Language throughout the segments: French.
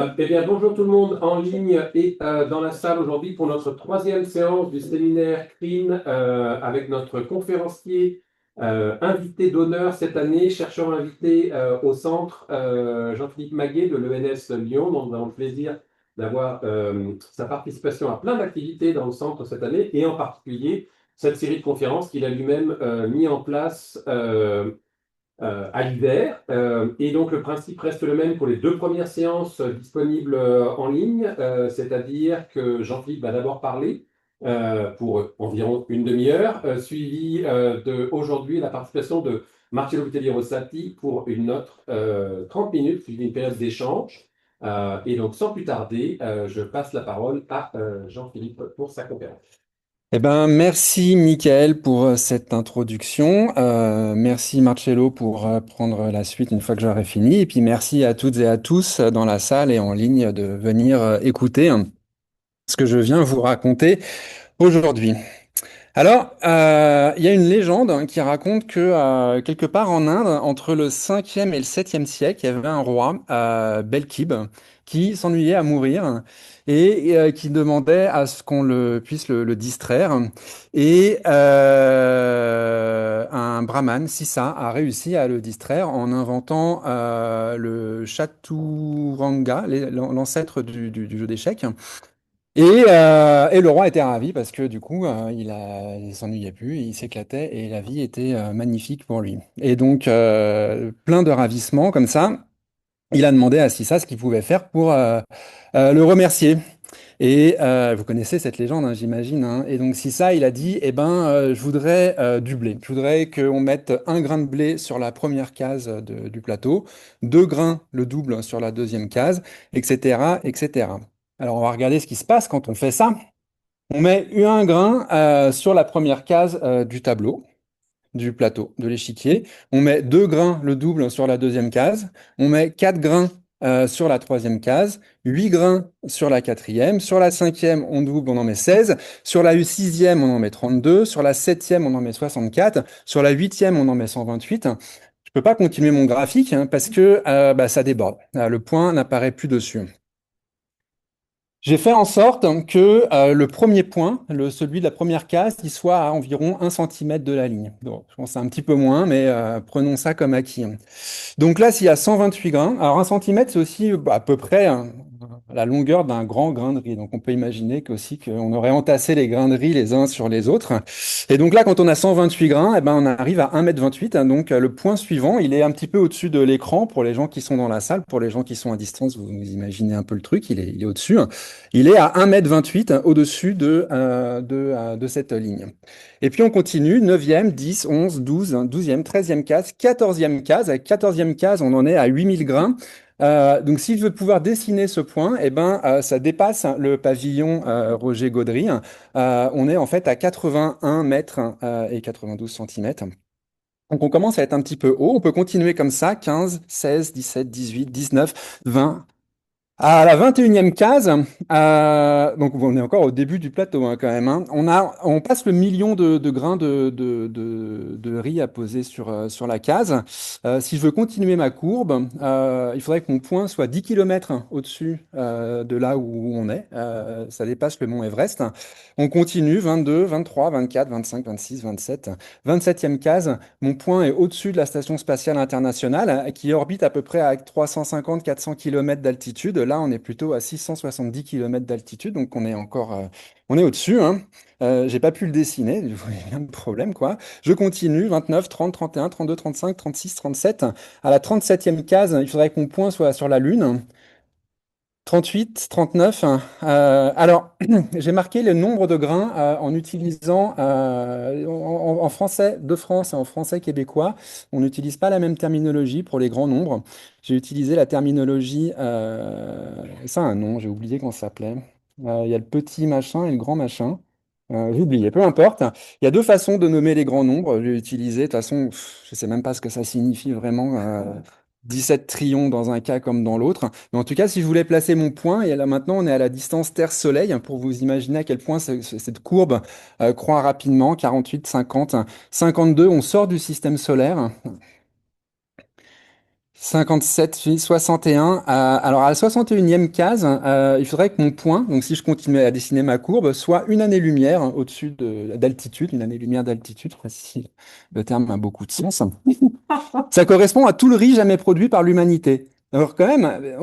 Eh bien, bonjour tout le monde en ligne et dans la salle aujourd'hui pour notre troisième séance du séminaire CRIN avec notre conférencier invité d'honneur cette année, chercheur invité au centre Jean-Philippe Maguet de l'ENS Lyon. Donc, nous avons le plaisir d'avoir sa participation à plein d'activités dans le centre cette année et en particulier cette série de conférences qu'il a lui-même mis en place à l'hiver. Et donc, le principe reste le même pour les deux premières séances disponibles en ligne, c'est-à-dire que Jean-Philippe va d'abord parler pour environ une demi-heure, suivi de aujourd'hui la participation de Marcello Vitelli Rossati pour une autre 30 minutes, suivi d'une période d'échange. Et donc, sans plus tarder, je passe la parole à Jean-Philippe pour sa conférence. Eh ben, merci Michael pour cette introduction. Merci Marcello pour prendre la suite une fois que j'aurai fini. Et puis merci à toutes et à tous dans la salle et en ligne de venir écouter ce que je viens vous raconter aujourd'hui. Alors, il y a une légende qui raconte que quelque part en Inde, entre le 5e et le 7e siècle, il y avait un roi, Belkib, qui s'ennuyait à mourir et qui demandait à ce qu'on puisse le distraire. Et un brahman, Sissa, a réussi à le distraire en inventant le chaturanga, l'ancêtre du jeu d'échecs. Et le roi était ravi parce que du coup, il s'ennuyait plus, il s'éclatait et la vie était magnifique pour lui. Et donc, plein de ravissement comme ça, il a demandé à Sissa ce qu'il pouvait faire pour le remercier. Et vous connaissez cette légende, hein, j'imagine, hein. Et donc Sissa, il a dit, eh ben, je voudrais du blé. Je voudrais qu'on mette un grain de blé sur la première case du plateau, deux grains, le double sur la deuxième case, etc., etc. Alors on va regarder ce qui se passe quand on fait ça. On met un grain sur la première case du tableau, du plateau, de l'échiquier. On met deux grains, le double, sur la deuxième case. On met quatre grains sur la troisième case, 8 grains sur la quatrième. Sur la cinquième, on double, on en met 16. Sur la sixième, on en met 32. Sur la septième, on en met 64. Sur la huitième, on en met 128. Je peux pas continuer mon graphique hein, parce que bah, ça déborde. Le point n'apparaît plus dessus. J'ai fait en sorte que le premier point, celui de la première case, il soit à environ 1 cm de la ligne. Donc, je pense que c'est un petit peu moins, mais prenons ça comme acquis. Donc là, s'il y a 128 grains, alors 1 cm, c'est aussi bah, à peu près la longueur d'un grand grain de riz. Donc on peut imaginer qu'aussi qu'on aurait entassé les grains de riz les uns sur les autres. Et donc là, quand on a 128 grains, eh ben, on arrive à 1,28 m. Hein. Donc le point suivant, il est un petit peu au-dessus de l'écran pour les gens qui sont dans la salle. Pour les gens qui sont à distance, vous imaginez un peu le truc, il est au-dessus. Hein. Il est à 1,28 m au-dessus de cette ligne. Et puis on continue, 9e, 10, 11, 12, 12e, 13e case, 14e case. Avec 14e case, on en est à 8000 grains. Donc s'il veut pouvoir dessiner ce point, eh ben, ça dépasse le pavillon Roger Gaudry. On est en fait à 81 mètres et 92 centimètres. Donc on commence à être un petit peu haut. On peut continuer comme ça, 15, 16, 17, 18, 19, 20. À la 21e case, donc on est encore au début du plateau hein, quand même, hein, on passe le million de grains de riz à poser sur la case. Si je veux continuer ma courbe, il faudrait que mon point soit 10 km au-dessus de là où on est. Ça dépasse le mont Everest. On continue, 22, 23, 24, 25, 26, 27. 27e case, mon point est au-dessus de la Station spatiale internationale qui orbite à peu près à 350-400 km d'altitude. Là, on est plutôt à 670 km d'altitude, donc on est encore, on est au-dessus, hein. J'ai pas pu le dessiner, il y a un problème, quoi. Je continue, 29, 30, 31, 32, 35, 36, 37. À la 37e case, il faudrait que mon point soit sur la Lune. 38, 39. Alors, j'ai marqué le nombre de grains en utilisant en français de France et en français québécois. On n'utilise pas la même terminologie pour les grands nombres. J'ai utilisé la terminologie, ça a un nom, j'ai oublié comment ça s'appelait. Il y a le petit machin et le grand machin. J'ai oublié, peu importe. Il y a deux façons de nommer les grands nombres. J'ai utilisé, de toute façon, je ne sais même pas ce que ça signifie vraiment. 17 trillions dans un cas comme dans l'autre. Mais en tout cas, si je voulais placer mon point, et là maintenant on est à la distance Terre-Soleil, pour vous imaginer à quel point cette courbe croît rapidement, 48, 50, 52, on sort du système solaire. 57, 61. Alors, à la 61e case, il faudrait que mon point, donc si je continuais à dessiner ma courbe, soit une année-lumière au-dessus d'altitude, une année-lumière d'altitude, je sais pas si le terme a beaucoup de sens. Ça correspond à tout le riz jamais produit par l'humanité. Alors quand même,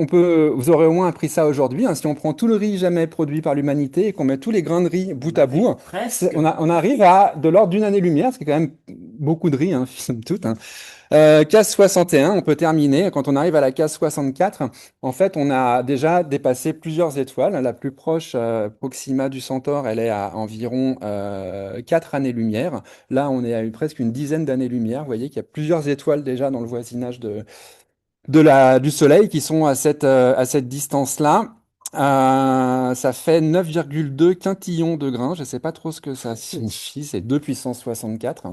vous aurez au moins appris ça aujourd'hui, hein, si on prend tout le riz jamais produit par l'humanité et qu'on met tous les grains de riz bout à bout, Presque. on arrive à de l'ordre d'une année-lumière, ce qui est quand même beaucoup de riz, hein, somme toute, hein. Case 61, on peut terminer. Quand on arrive à la case 64, en fait, on a déjà dépassé plusieurs étoiles. La plus proche, Proxima du Centaure, elle est à environ 4 années-lumière. Là, on est à presque une dizaine d'années-lumière. Vous voyez qu'il y a plusieurs étoiles déjà dans le voisinage du Soleil qui sont à cette distance-là. Ça fait 9,2 quintillons de grains. Je ne sais pas trop ce que ça signifie. C'est 2 puissance 64.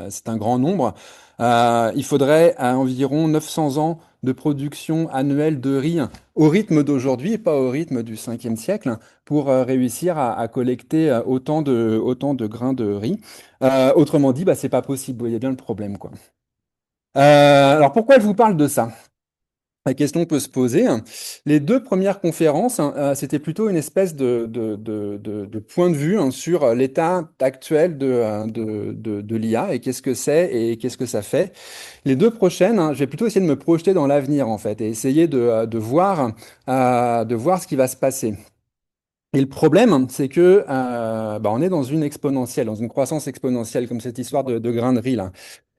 C'est un grand nombre. Il faudrait environ 900 ans de production annuelle de riz au rythme d'aujourd'hui et pas au rythme du 5e siècle pour réussir à collecter autant de grains de riz. Autrement dit, bah, c'est pas possible. Vous voyez bien le problème, quoi. Alors pourquoi je vous parle de ça? La question peut se poser. Les deux premières conférences, c'était plutôt une espèce de point de vue sur l'état actuel de l'IA et qu'est-ce que c'est et qu'est-ce que ça fait. Les deux prochaines, je vais plutôt essayer de me projeter dans l'avenir en fait et essayer de voir ce qui va se passer. Et le problème, c'est que bah, on est dans une exponentielle, dans une croissance exponentielle, comme cette histoire de grain de riz là.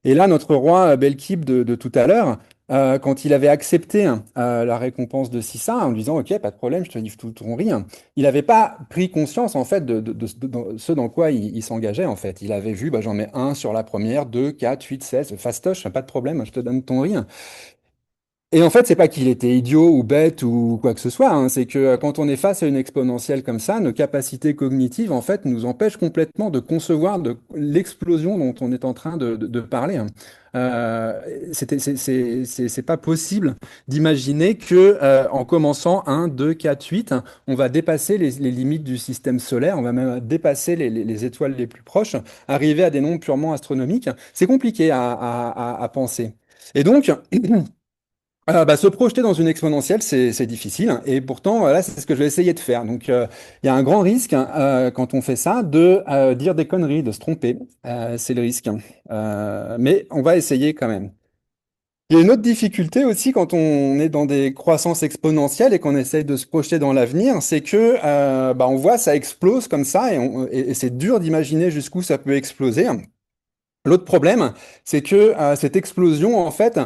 Et là, notre roi Belkib de tout à l'heure, quand il avait accepté la récompense de Sissa en disant, OK, pas de problème, je te livre tout ton riz, il n'avait pas pris conscience en fait de ce dans quoi il s'engageait en fait. Il avait vu, bah, j'en mets un sur la première, 2, 4, 8, 16, fastoche, pas de problème, je te donne ton riz. Et en fait, c'est pas qu'il était idiot ou bête ou quoi que ce soit, hein, c'est que quand on est face à une exponentielle comme ça, nos capacités cognitives, en fait, nous empêchent complètement de concevoir l'explosion dont on est en train de parler, hein. C'est pas possible d'imaginer que en commençant 1, 2, 4, 8, on va dépasser les limites du système solaire, on va même dépasser les étoiles les plus proches, arriver à des nombres purement astronomiques. C'est compliqué à penser. Et donc, bah, se projeter dans une exponentielle, c'est difficile, hein. Et pourtant, voilà, c'est ce que je vais essayer de faire. Donc, il y a un grand risque, hein, quand on fait ça, de dire des conneries, de se tromper. C'est le risque, hein. Mais on va essayer quand même. Il y a une autre difficulté aussi quand on est dans des croissances exponentielles et qu'on essaye de se projeter dans l'avenir, c'est que bah, on voit ça explose comme ça et c'est dur d'imaginer jusqu'où ça peut exploser. L'autre problème, c'est que cette explosion, en fait,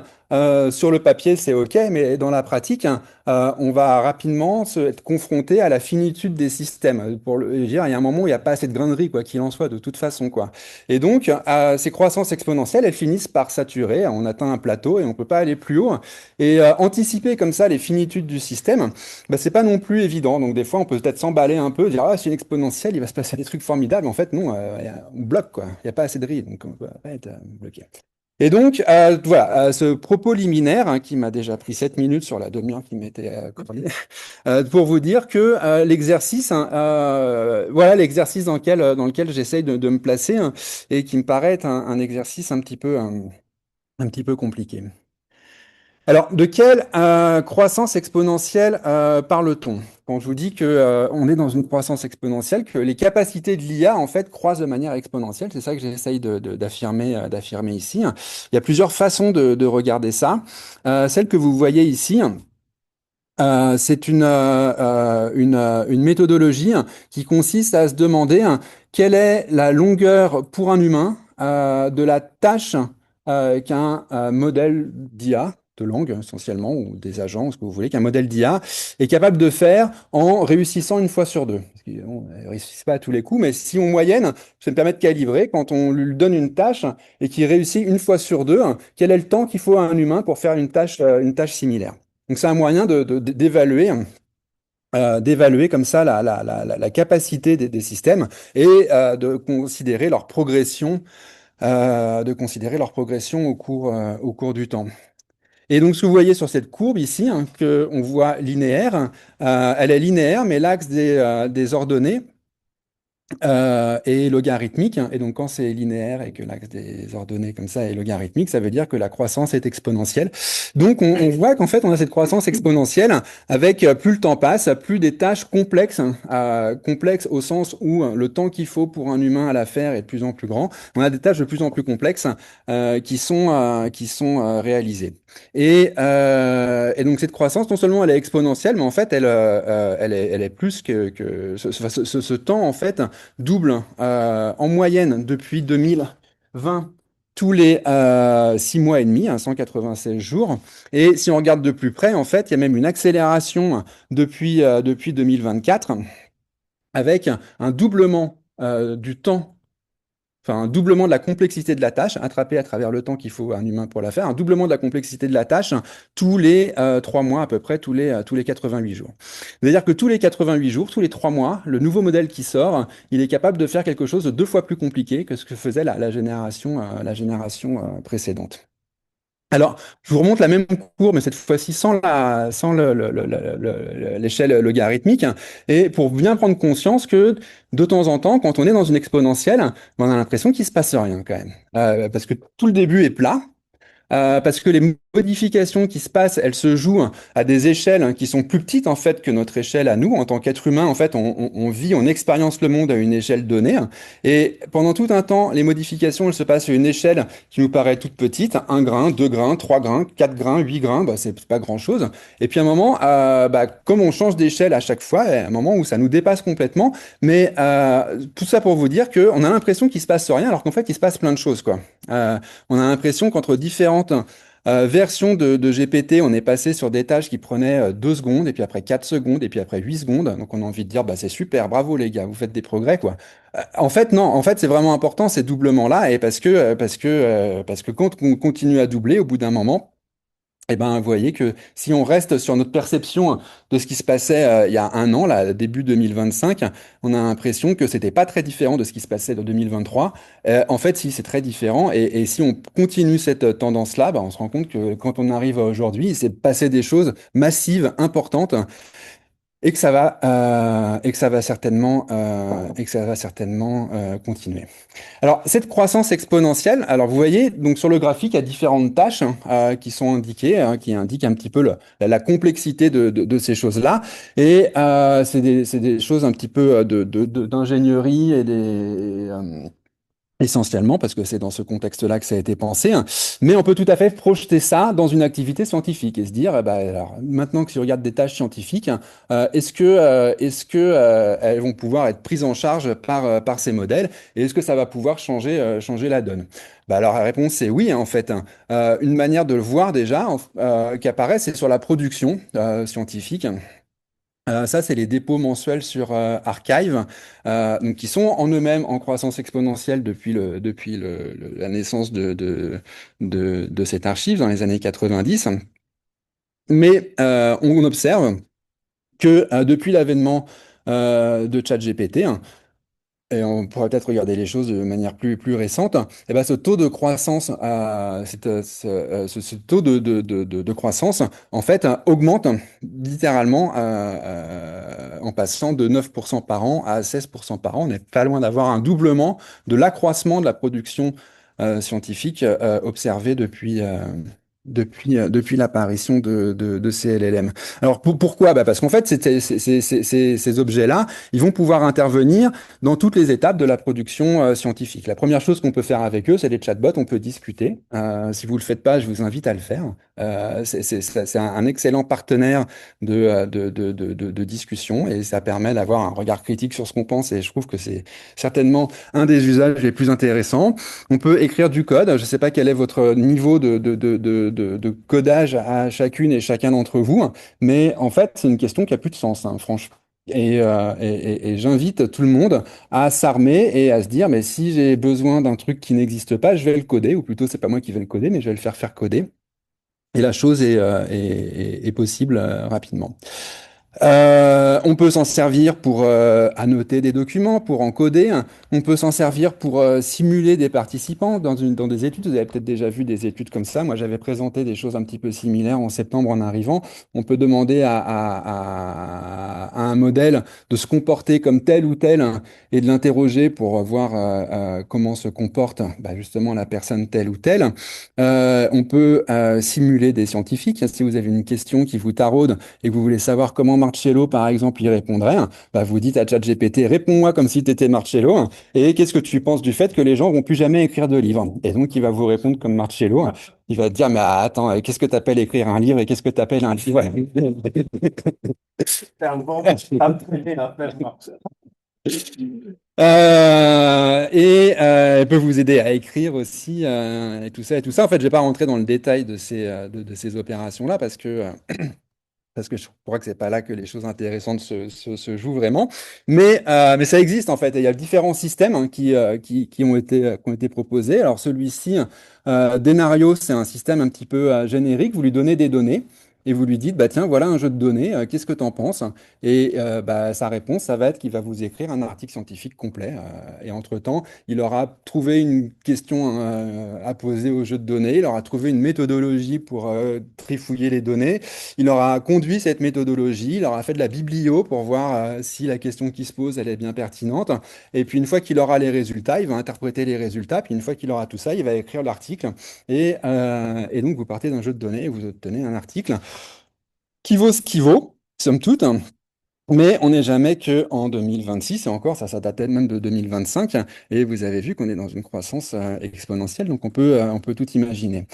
sur le papier, c'est OK, mais dans la pratique, on va rapidement être confronté à la finitude des systèmes. Je veux dire, il y a un moment où il n'y a pas assez de grainerie, quoi qu'il en soit, de toute façon, quoi. Et donc, ces croissances exponentielles, elles finissent par saturer. On atteint un plateau et on ne peut pas aller plus haut. Et anticiper comme ça les finitudes du système, bah, c'est pas non plus évident. Donc, des fois, on peut peut-être s'emballer un peu, dire, ah, c'est une exponentielle, il va se passer des trucs formidables. En fait, non, on bloque, quoi. Il n'y a pas assez de riz, donc on peut pas être bloqué. Et donc, voilà, ce propos liminaire, hein, qui m'a déjà pris 7 minutes sur la demi-heure qui m'était accordée, pour vous dire que l'exercice, hein, voilà l'exercice dans lequel j'essaye de me placer, hein, et qui me paraît être un exercice un petit peu compliqué. Alors, de quelle croissance exponentielle parle-t-on? Quand je vous dis que on est dans une croissance exponentielle, que les capacités de l'IA en fait croissent de manière exponentielle, c'est ça que j'essaye d'affirmer ici. Il y a plusieurs façons de regarder ça. Celle que vous voyez ici, c'est une méthodologie qui consiste à se demander quelle est la longueur pour un humain de la tâche qu'un modèle d'IA, de langue essentiellement, ou des agents, ou ce que vous voulez, qu'un modèle d'IA est capable de faire en réussissant une fois sur deux. Parce que, bon, elle ne réussit pas à tous les coups, mais si on moyenne, ça me permet de calibrer quand on lui donne une tâche et qu'il réussit une fois sur deux, quel est le temps qu'il faut à un humain pour faire une tâche similaire. Donc c'est un moyen d'évaluer comme ça la capacité des systèmes et de considérer leur progression, au cours du temps. Et donc ce que vous voyez sur cette courbe ici, hein, que on voit linéaire, elle est linéaire, mais l'axe des ordonnées et logarithmique. Et donc, quand c'est linéaire et que l'axe des ordonnées comme ça est logarithmique, ça veut dire que la croissance est exponentielle. Donc, on voit qu'en fait, on a cette croissance exponentielle avec plus le temps passe, plus des tâches complexes, complexes au sens où le temps qu'il faut pour un humain à la faire est de plus en plus grand. On a des tâches de plus en plus complexes qui sont réalisées. Et donc, cette croissance, non seulement elle est exponentielle, mais en fait, elle est plus que ce temps, en fait, double en moyenne depuis 2020 tous les 6 mois et demi, 196 jours. Et si on regarde de plus près, en fait, il y a même une accélération depuis 2024 avec un doublement du temps, enfin un doublement de la complexité de la tâche, attrapée à travers le temps qu'il faut à un humain pour la faire, un doublement de la complexité de la tâche tous les 3 mois à peu près, tous les 88 jours. C'est-à-dire que tous les 88 jours, tous les 3 mois, le nouveau modèle qui sort, il est capable de faire quelque chose de 2 fois plus compliqué que ce que faisait la génération précédente. Alors, je vous remonte la même courbe, mais cette fois-ci sans l'échelle logarithmique, et pour bien prendre conscience que de temps en temps, quand on est dans une exponentielle, ben, on a l'impression qu'il se passe rien quand même. Parce que tout le début est plat, parce que les modifications qui se passent, elles se jouent à des échelles qui sont plus petites en fait que notre échelle à nous. En tant qu'être humain, en fait, on vit, on expérience le monde à une échelle donnée. Et pendant tout un temps, les modifications, elles se passent à une échelle qui nous paraît toute petite, un grain, 2 grains, 3 grains, 4 grains, 8 grains, bah, c'est pas grand-chose. Et puis à un moment, bah, comme on change d'échelle à chaque fois, il y a un moment où ça nous dépasse complètement. Mais tout ça pour vous dire qu'on a l'impression qu'il se passe rien, alors qu'en fait, il se passe plein de choses, quoi. On a l'impression qu'entre différentes version de GPT, on est passé sur des tâches qui prenaient 2 secondes, et puis après 4 secondes, et puis après 8 secondes. Donc on a envie de dire, bah, c'est super, bravo les gars, vous faites des progrès, quoi. En fait, non, en fait, c'est vraiment important ces doublements-là, et parce que quand on continue à doubler, au bout d'un moment, eh ben, vous voyez que si on reste sur notre perception de ce qui se passait il y a un an, là, début 2025, on a l'impression que c'était pas très différent de ce qui se passait en 2023. En fait, si, c'est très différent. Et si on continue cette tendance-là, bah, on se rend compte que quand on arrive à aujourd'hui, il s'est passé des choses massives, importantes, et que ça va certainement continuer. Alors, cette croissance exponentielle, alors vous voyez, donc sur le graphique, il y a différentes tâches qui sont indiquées, qui indiquent un petit peu la complexité de ces choses-là. Et c'est des choses un petit peu d'ingénierie essentiellement, parce que c'est dans ce contexte-là que ça a été pensé, hein. Mais on peut tout à fait projeter ça dans une activité scientifique et se dire, eh ben, alors, maintenant que tu regardes des tâches scientifiques, est-ce que elles vont pouvoir être prises en charge par ces modèles et est-ce que ça va pouvoir changer la donne? Bah, alors la réponse c'est oui, hein, en fait, hein. Une manière de le voir déjà qui apparaît, c'est sur la production scientifique. Ça, c'est les dépôts mensuels sur Archive, donc qui sont en eux-mêmes en croissance exponentielle depuis la naissance de cette archive dans les années 90. Mais on observe que depuis l'avènement de ChatGPT, et on pourrait peut-être regarder les choses de manière plus récente, et ben, ce taux de croissance, ce taux de croissance, en fait, augmente littéralement en passant de 9% par an à 16% par an. On n'est pas loin d'avoir un doublement de l'accroissement de la production scientifique observé depuis l'apparition de ces LLM. Alors pourquoi? Bah parce qu'en fait, ces objets-là, ils vont pouvoir intervenir dans toutes les étapes de la production scientifique. La première chose qu'on peut faire avec eux, c'est les chatbots, on peut discuter. Si vous ne le faites pas, je vous invite à le faire. C'est un excellent partenaire de discussion et ça permet d'avoir un regard critique sur ce qu'on pense et je trouve que c'est certainement un des usages les plus intéressants. On peut écrire du code. Je ne sais pas quel est votre niveau de codage à chacune et chacun d'entre vous, mais en fait, c'est une question qui a plus de sens, hein, franchement. Et j'invite tout le monde à s'armer et à se dire, mais si j'ai besoin d'un truc qui n'existe pas, je vais le coder, ou plutôt, c'est pas moi qui vais le coder, mais je vais le faire coder. Et la chose est possible rapidement. On peut s'en servir pour annoter des documents, pour encoder. On peut s'en servir pour simuler des participants dans des études. Vous avez peut-être déjà vu des études comme ça. Moi, j'avais présenté des choses un petit peu similaires en septembre en arrivant. On peut demander à un modèle de se comporter comme tel ou tel et de l'interroger pour voir comment se comporte justement la personne telle ou telle. On peut simuler des scientifiques. Si vous avez une question qui vous taraude et que vous voulez savoir comment Marcello, par exemple, y répondrait, vous dites à ChatGPT, réponds-moi comme si tu étais Marcello, et qu'est-ce que tu penses du fait que les gens vont plus jamais écrire de livres? Et donc, il va vous répondre comme Marcello. Il va te dire, mais attends, qu'est-ce que tu appelles écrire un livre et qu'est-ce que tu appelles un livre? Faire le vent, après, Elle peut vous aider à écrire aussi et tout ça et tout ça. En fait, je vais pas rentrer dans le détail de de ces opérations-là parce que je crois que c'est pas là que les choses intéressantes se jouent vraiment. Mais ça existe en fait. Et il y a différents systèmes qui ont été proposés. Alors celui-ci, Denario, c'est un système un petit peu générique. Vous lui donnez des données et vous lui dites, bah tiens, voilà un jeu de données. Qu'est-ce que tu en penses? Et sa réponse, ça va être qu'il va vous écrire un article scientifique complet. Et entre-temps, il aura trouvé une question à poser au jeu de données. Il aura trouvé une méthodologie pour trifouiller les données. Il aura conduit cette méthodologie, il aura fait de la biblio pour voir si la question qui se pose, elle est bien pertinente. Et puis une fois qu'il aura les résultats, il va interpréter les résultats. Puis une fois qu'il aura tout ça, il va écrire l'article. Et donc vous partez d'un jeu de données et vous obtenez un article qui vaut ce qui vaut, somme toute. Mais on n'est jamais que en 2026, et encore, ça date même de 2025, et vous avez vu qu'on est dans une croissance exponentielle, donc on peut tout imaginer.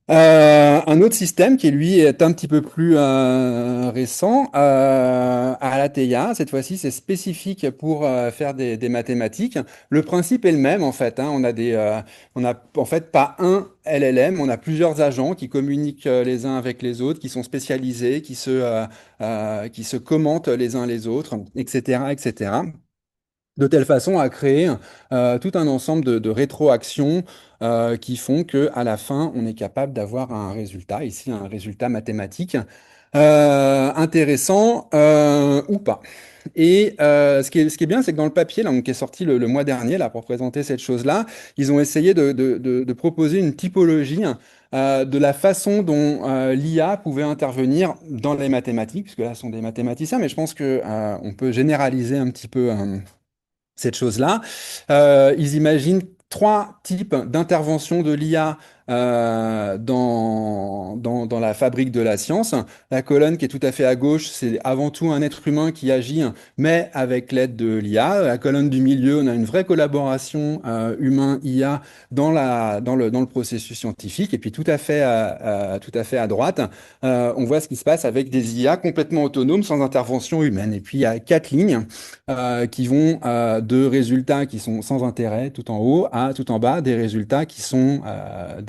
Un autre système qui lui est un petit peu plus récent, à l'ATEIA, cette fois-ci c'est spécifique pour faire des mathématiques. Le principe est le même en fait, hein. On a en fait pas un LLM, on a plusieurs agents qui communiquent les uns avec les autres, qui sont spécialisés, qui se commentent les uns les autres, etc., etc. De telle façon à créer tout un ensemble de rétroactions qui font que à la fin, on est capable d'avoir un résultat, ici un résultat mathématique intéressant ou pas. Et ce qui est bien, c'est que dans le papier là, qui est sorti le mois dernier là, pour présenter cette chose-là, ils ont essayé de proposer une typologie de la façon dont l'IA pouvait intervenir dans les mathématiques, puisque là, ce sont des mathématiciens, mais je pense que on peut généraliser un petit peu cette chose-là. Ils imaginent trois types d'intervention de l'IA dans la fabrique de la science. La colonne qui est tout à fait à gauche, c'est avant tout un être humain qui agit, mais avec l'aide de l'IA. La colonne du milieu, on a une vraie collaboration humain-IA dans le processus scientifique. Et puis tout à fait à droite, on voit ce qui se passe avec des IA complètement autonomes, sans intervention humaine. Et puis il y a quatre lignes qui vont de résultats qui sont sans intérêt tout en haut à tout en bas, des résultats qui sont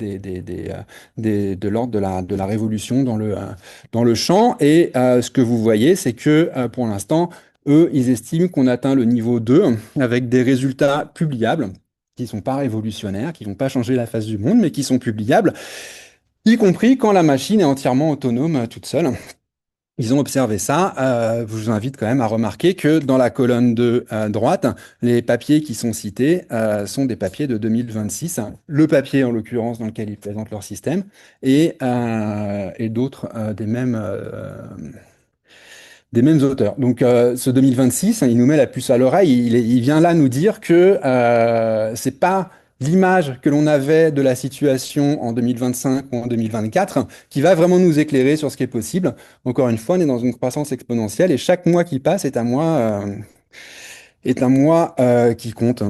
de l'ordre de la révolution dans le champ. Et ce que vous voyez, c'est que pour l'instant, eux, ils estiment qu'on atteint le niveau 2 avec des résultats publiables qui ne sont pas révolutionnaires, qui ne vont pas changer la face du monde, mais qui sont publiables, y compris quand la machine est entièrement autonome toute seule. Ils ont observé ça. Je vous invite quand même à remarquer que dans la colonne de droite, les papiers qui sont cités sont des papiers de 2026. Le papier, en l'occurrence, dans lequel ils présentent leur système, et d'autres des mêmes auteurs. Donc ce 2026, il nous met la puce à l'oreille. Il vient là nous dire que c'est pas l'image que l'on avait de la situation en 2025 ou en 2024 qui va vraiment nous éclairer sur ce qui est possible. Encore une fois, on est dans une croissance exponentielle et chaque mois qui passe est un mois qui compte.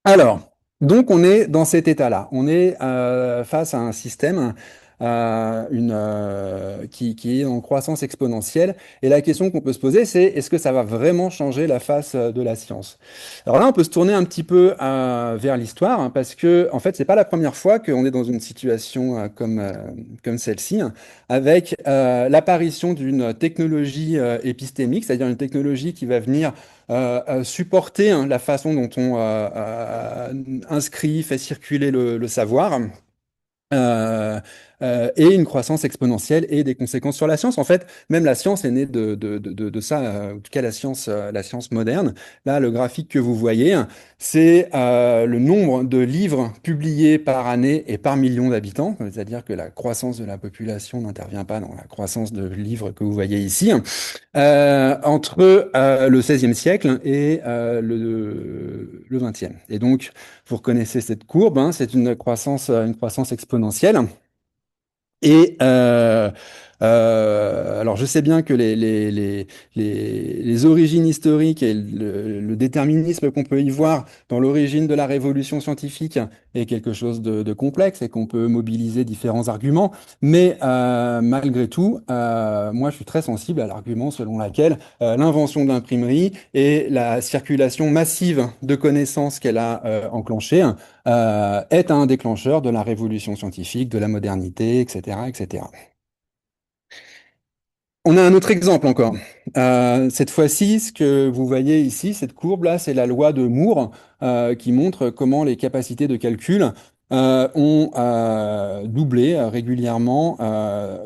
Alors, donc on est dans cet état-là. On est face à un système qui est en croissance exponentielle. Et la question qu'on peut se poser, c'est est-ce que ça va vraiment changer la face de la science? Alors là, on peut se tourner un petit peu vers l'histoire, hein, parce que en fait, c'est pas la première fois qu'on est dans une situation comme celle-ci, hein, avec l'apparition d'une technologie épistémique, c'est-à-dire une technologie qui va venir supporter hein, la façon dont on inscrit, fait circuler le savoir. Euh, et une croissance exponentielle et des conséquences sur la science. En fait, même la science est née de ça, en tout cas la science moderne. Là, le graphique que vous voyez, c'est le nombre de livres publiés par année et par million d'habitants, c'est-à-dire que la croissance de la population n'intervient pas dans la croissance de livres que vous voyez ici, entre le XVIe siècle et le XXe. Et donc, vous reconnaissez cette courbe, hein, c'est une croissance exponentielle. Et alors, je sais bien que les origines historiques et le déterminisme qu'on peut y voir dans l'origine de la révolution scientifique est quelque chose de complexe et qu'on peut mobiliser différents arguments. Mais malgré tout, moi, je suis très sensible à l'argument selon lequel l'invention de l'imprimerie et la circulation massive de connaissances qu'elle a enclenchée est un déclencheur de la révolution scientifique, de la modernité, etc., etc. On a un autre exemple encore. Cette fois-ci, ce que vous voyez ici, cette courbe-là, c'est la loi de Moore qui montre comment les capacités de calcul ont doublé régulièrement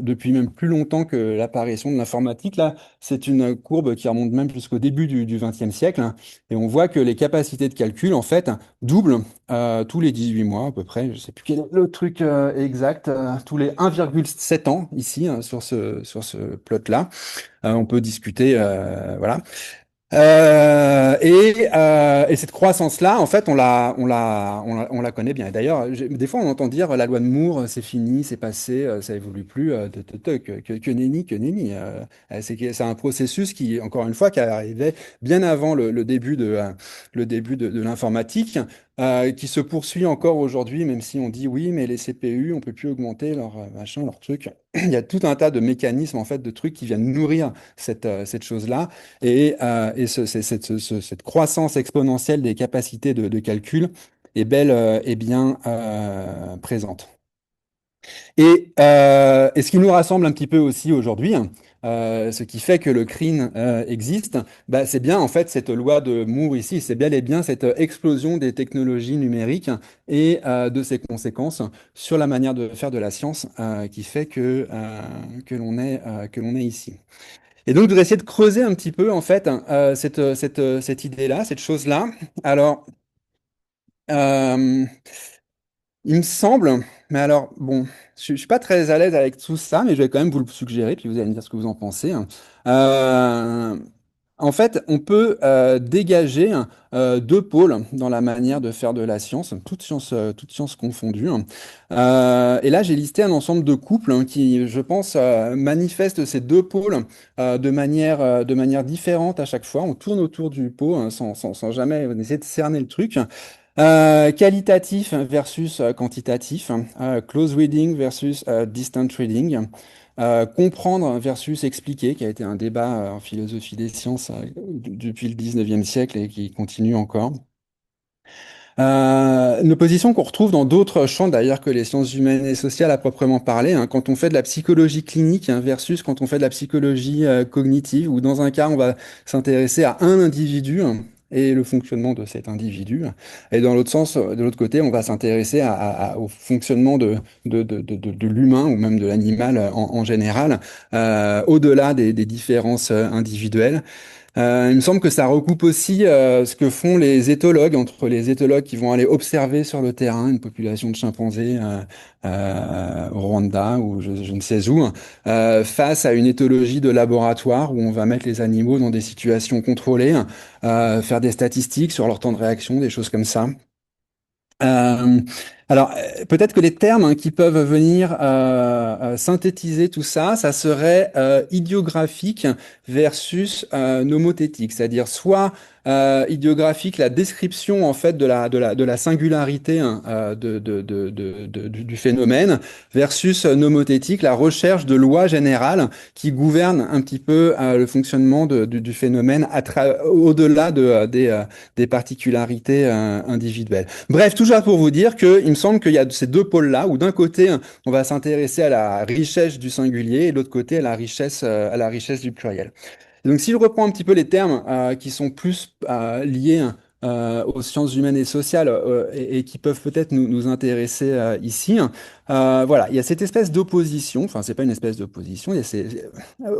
depuis même plus longtemps que l'apparition de l'informatique. Là, c'est une courbe qui remonte même jusqu'au début du XXe siècle, hein, et on voit que les capacités de calcul, en fait, doublent tous les 18 mois à peu près. Je ne sais plus quel est le truc exact, tous les 1,7 ans ici hein, sur ce plot-là. On peut discuter, voilà. Et cette croissance-là, en fait, on la connaît bien. Et d'ailleurs, des fois, on entend dire la loi de Moore, c'est fini, c'est passé, ça évolue plus, que nenni, que nenni. C'est un processus qui, encore une fois, qui arrivait bien avant le début de l'informatique, qui se poursuit encore aujourd'hui, même si on dit oui, mais les CPU, on peut plus augmenter leur machin, leur truc. Il y a tout un tas de mécanismes, en fait, de trucs qui viennent nourrir cette chose-là. Cette croissance exponentielle des capacités de calcul est belle et bien présente. Et ce qui nous rassemble un petit peu aussi aujourd'hui, ce qui fait que le CRIN existe, bah, c'est bien en fait cette loi de Moore ici, c'est bel et bien cette explosion des technologies numériques et de ses conséquences sur la manière de faire de la science qui fait que l'on est ici. Et donc, je voudrais essayer de creuser un petit peu, en fait, cette idée-là, cette chose-là. Alors, euh, il me semble, mais alors, bon, je suis pas très à l'aise avec tout ça, mais je vais quand même vous le suggérer, puis vous allez me dire ce que vous en pensez. Euh, En fait, on peut dégager deux pôles dans la manière de faire de la science, toutes sciences confondues. Et là, j'ai listé un ensemble de couples hein, qui, je pense, manifestent ces deux pôles de manière différente à chaque fois. On tourne autour du pot hein, sans jamais essayer de cerner le truc. Qualitatif versus quantitatif, close reading versus distant reading, comprendre versus expliquer, qui a été un débat en philosophie des sciences depuis le 19e siècle et qui continue encore. Une position qu'on retrouve dans d'autres champs d'ailleurs que les sciences humaines et sociales à proprement parler, hein, quand on fait de la psychologie clinique hein, versus quand on fait de la psychologie cognitive, où dans un cas on va s'intéresser à un individu hein, et le fonctionnement de cet individu, et dans l'autre sens, de l'autre côté, on va s'intéresser au fonctionnement de l'humain ou même de l'animal en général, au-delà des différences individuelles. Il me semble que ça recoupe aussi ce que font les éthologues, entre les éthologues qui vont aller observer sur le terrain une population de chimpanzés au Rwanda ou je ne sais où, face à une éthologie de laboratoire où on va mettre les animaux dans des situations contrôlées, faire des statistiques sur leur temps de réaction, des choses comme ça. Euh, peut-être que les termes hein, qui peuvent venir synthétiser tout ça, ça serait idiographique versus nomothétique, c'est-à-dire soit idiographique, la description en fait de la singularité hein, du phénomène, versus nomothétique, la recherche de lois générales qui gouvernent un petit peu le fonctionnement du phénomène au-delà des particularités individuelles. Bref, tout ça pour vous dire qu'il me semble qu'il y a ces deux pôles-là, où d'un côté, on va s'intéresser à la richesse du singulier, et de l'autre côté, à la richesse du pluriel. Et donc, si je reprends un petit peu les termes qui sont plus liés aux sciences humaines et sociales et qui peuvent peut-être nous intéresser ici. Voilà, il y a cette espèce d'opposition, enfin c'est pas une espèce d'opposition,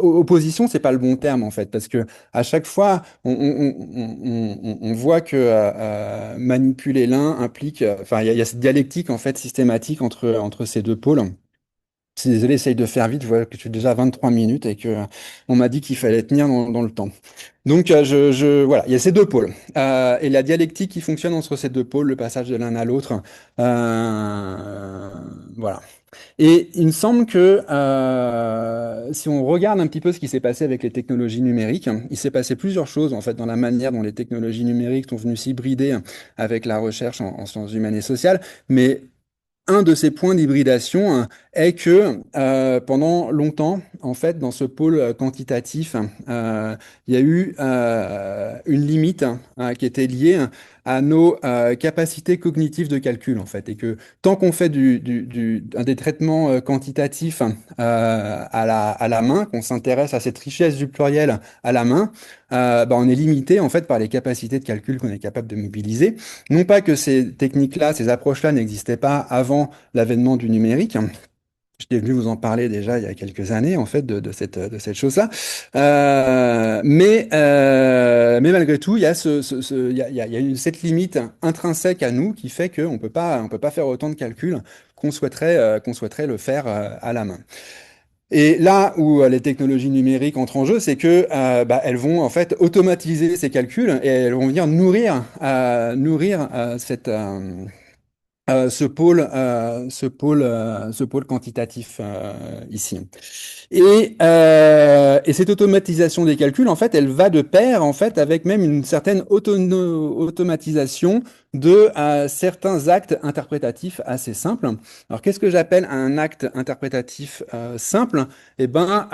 opposition c'est pas le bon terme en fait, parce que à chaque fois on voit que manipuler l'un implique, enfin il y a cette dialectique en fait systématique entre ces deux pôles. Je suis désolé, essaye de faire vite, je vois que tu es déjà à 23 minutes et que on m'a dit qu'il fallait tenir dans le temps. Donc voilà, il y a ces deux pôles. Et la dialectique qui fonctionne entre ces deux pôles, le passage de l'un à l'autre, voilà. Et il me semble que si on regarde un petit peu ce qui s'est passé avec les technologies numériques, il s'est passé plusieurs choses en fait dans la manière dont les technologies numériques sont venues s'hybrider avec la recherche en sciences humaines et sociales, mais un de ces points d'hybridation est que pendant longtemps, en fait, dans ce pôle quantitatif, il y a eu une limite qui était liée à nos capacités cognitives de calcul, en fait, et que tant qu'on fait des traitements quantitatifs à la main, qu'on s'intéresse à cette richesse du pluriel à la main, bah, on est limité en fait par les capacités de calcul qu'on est capable de mobiliser. Non pas que ces techniques-là, ces approches-là n'existaient pas avant l'avènement du numérique. J'étais venu vous en parler déjà il y a quelques années, en fait, de cette chose-là. Mais malgré tout, il y a, il y a cette limite intrinsèque à nous qui fait qu'on peut pas faire autant de calculs qu'on souhaiterait le faire à la main. Et là où les technologies numériques entrent en jeu, c'est que bah, elles vont en fait automatiser ces calculs et elles vont venir nourrir ce pôle quantitatif ici. Et cette automatisation des calculs, en fait, elle va de pair, en fait, avec même une certaine automatisation de certains actes interprétatifs assez simples. Alors, qu'est-ce que j'appelle un acte interprétatif simple? Eh ben,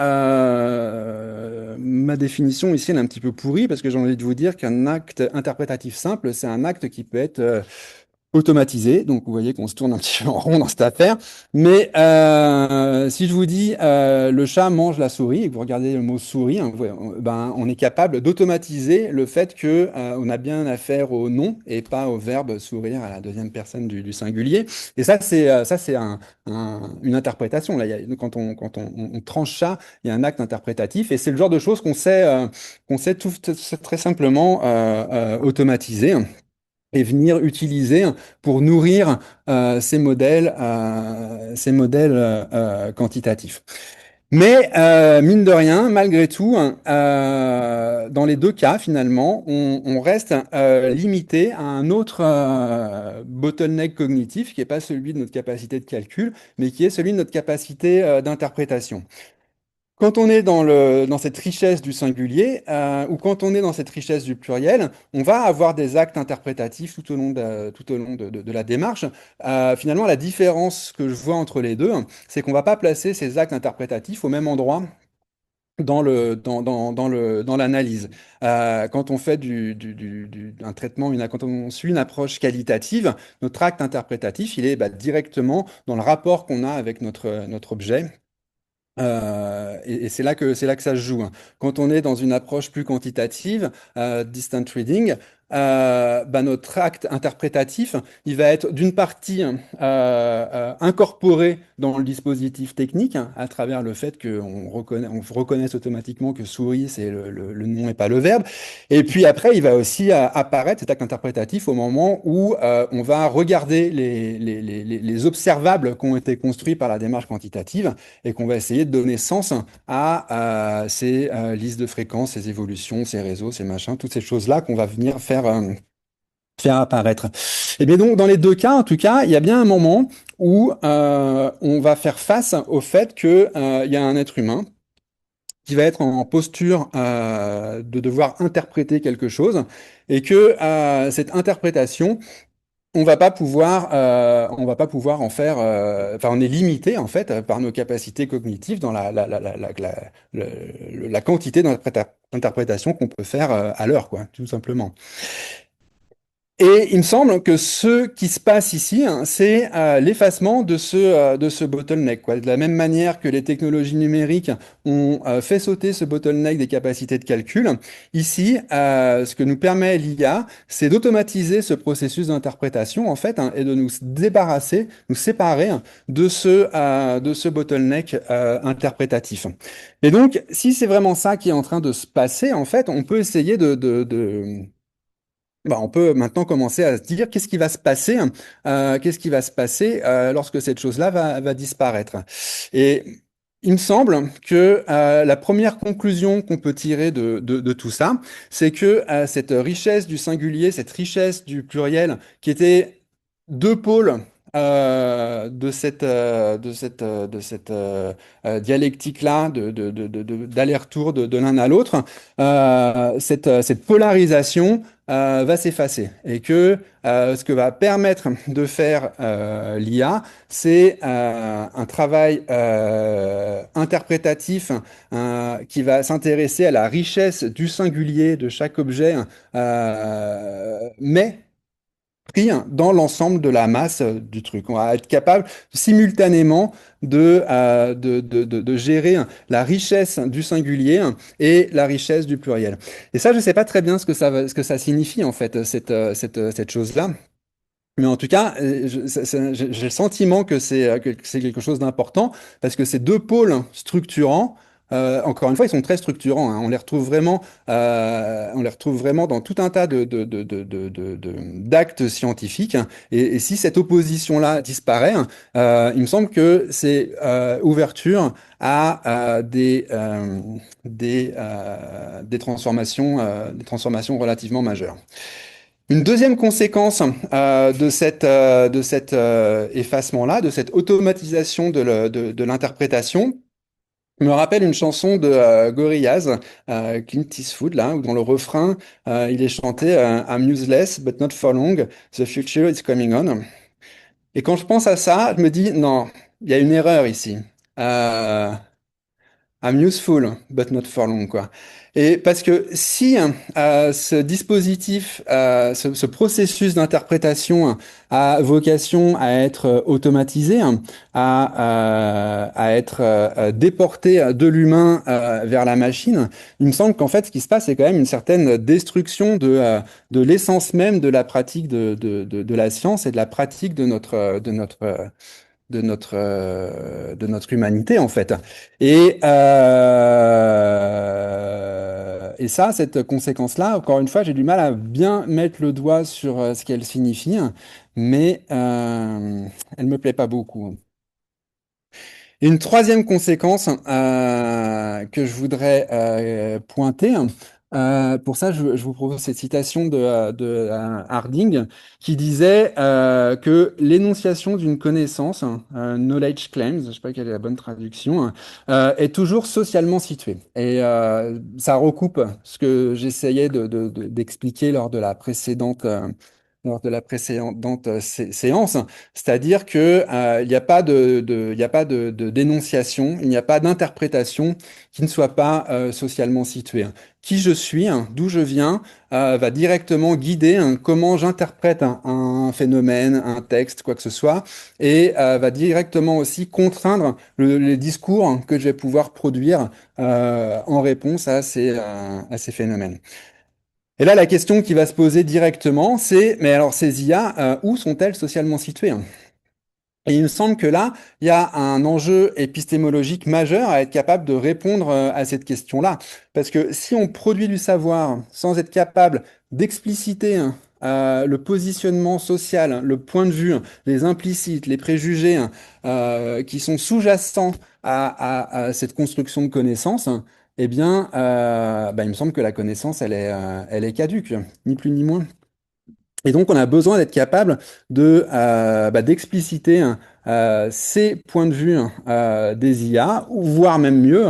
ma définition ici, elle est un petit peu pourrie parce que j'ai envie de vous dire qu'un acte interprétatif simple, c'est un acte qui peut être automatisé. Donc, vous voyez qu'on se tourne un petit peu en rond dans cette affaire. Mais si je vous dis le chat mange la souris et que vous regardez le mot souris, hein, ben, on est capable d'automatiser le fait que on a bien affaire au nom et pas au verbe sourire à la deuxième personne du singulier. Et ça, c'est une interprétation. Là, on tranche ça, il y a un acte interprétatif et c'est le genre de choses qu'on sait très simplement automatiser et venir utiliser pour nourrir ces modèles quantitatifs. Mais mine de rien, malgré tout, hein, dans les deux cas, finalement, on reste limité à un autre bottleneck cognitif qui n'est pas celui de notre capacité de calcul, mais qui est celui de notre capacité d'interprétation. Quand on est dans cette richesse du singulier, ou quand on est dans cette richesse du pluriel, on va avoir des actes interprétatifs tout au long de la démarche. Finalement, la différence que je vois entre les deux, c'est qu'on ne va pas placer ces actes interprétatifs au même endroit dans l'analyse. Quand on fait un traitement, quand on suit une approche qualitative, notre acte interprétatif, il est bah, directement dans le rapport qu'on a avec notre objet. Et c'est là que ça se joue, hein. Quand on est dans une approche plus quantitative, distant reading, bah, notre acte interprétatif, il va être d'une partie incorporé dans le dispositif technique hein, à travers le fait on reconnaisse automatiquement que souris, c'est le nom et pas le verbe. Et puis après, il va aussi apparaître cet acte interprétatif au moment où on va regarder les observables qui ont été construits par la démarche quantitative et qu'on va essayer de donner sens à ces listes de fréquences, ces évolutions, ces réseaux, ces machins, toutes ces choses-là qu'on va venir faire apparaître. Et bien donc, dans les deux cas, en tout cas, il y a bien un moment où on va faire face au fait qu'il y a un être humain qui va être en posture de devoir interpréter quelque chose et que cette interprétation, on va pas pouvoir en faire. Enfin, on est limité en fait par nos capacités cognitives dans la quantité d'interprétation qu'on peut faire à l'heure, quoi, tout simplement. Et il me semble que ce qui se passe ici, hein, c'est l'effacement de ce bottleneck, quoi. De la même manière que les technologies numériques ont fait sauter ce bottleneck des capacités de calcul, ici, ce que nous permet l'IA, c'est d'automatiser ce processus d'interprétation, en fait, hein, et de nous débarrasser, nous séparer hein, de ce bottleneck interprétatif. Et donc, si c'est vraiment ça qui est en train de se passer, en fait, on peut essayer on peut maintenant commencer à se dire qu'est-ce qui va se passer, qu'est-ce qui va se passer lorsque cette chose-là va disparaître. Et il me semble que la première conclusion qu'on peut tirer de tout ça, c'est que cette richesse du singulier, cette richesse du pluriel, qui était deux pôles de cette dialectique-là, d'aller-retour de l'un à l'autre, cette polarisation va s'effacer et que ce que va permettre de faire l'IA, c'est un travail interprétatif qui va s'intéresser à la richesse du singulier de chaque objet, mais pris dans l'ensemble de la masse du truc. On va être capable simultanément de gérer la richesse du singulier et la richesse du pluriel. Et ça, je ne sais pas très bien ce que ça signifie, en fait, cette chose-là. Mais en tout cas, j'ai le sentiment que c'est quelque chose d'important parce que ces deux pôles structurants, encore une fois, ils sont très structurants, hein. On les retrouve vraiment dans tout un tas d'actes scientifiques. Et si cette opposition-là disparaît, il me semble que c'est ouverture à des transformations relativement majeures. Une deuxième conséquence de cet effacement-là, de cette automatisation de l'interprétation, me rappelle une chanson de Gorillaz, Clint Eastwood, là, où dans le refrain, il est chanté I'm useless, but not for long, the future is coming on. Et quand je pense à ça, je me dis, non, il y a une erreur ici. Euh, I'm useful, but not for long, quoi. Et parce que si ce dispositif, ce processus d'interprétation a vocation à être automatisé, à être déporté de l'humain vers la machine, il me semble qu'en fait, ce qui se passe, c'est quand même une certaine destruction de l'essence même de la pratique de la science et de la pratique de notre humanité, en fait. Et ça, cette conséquence-là, encore une fois, j'ai du mal à bien mettre le doigt sur ce qu'elle signifie, mais elle me plaît pas beaucoup. Et une troisième conséquence que je voudrais pointer, pour ça, je vous propose cette citation de Harding qui disait que l'énonciation d'une connaissance, knowledge claims, je ne sais pas quelle est la bonne traduction, est toujours socialement située. Et ça recoupe ce que j'essayais d'expliquer lors de la précédente séance, c'est-à-dire que il n'y a pas il y a pas de dénonciation, il n'y a pas d'interprétation qui ne soit pas socialement située. Qui je suis, d'où je viens, va directement guider comment j'interprète un phénomène, un texte, quoi que ce soit, et va directement aussi contraindre les discours que je vais pouvoir produire en réponse à ces phénomènes. Et là, la question qui va se poser directement, c'est, mais alors ces IA, où sont-elles socialement situées? Et il me semble que là, il y a un enjeu épistémologique majeur à être capable de répondre à cette question-là. Parce que si on produit du savoir sans être capable d'expliciter le positionnement social, le point de vue, les implicites, les préjugés qui sont sous-jacents à cette construction de connaissances, eh bien, il me semble que la connaissance, elle est caduque, ni plus ni moins. Et donc, on a besoin d'être capable d'expliciter ces points de vue des IA, ou voire même mieux,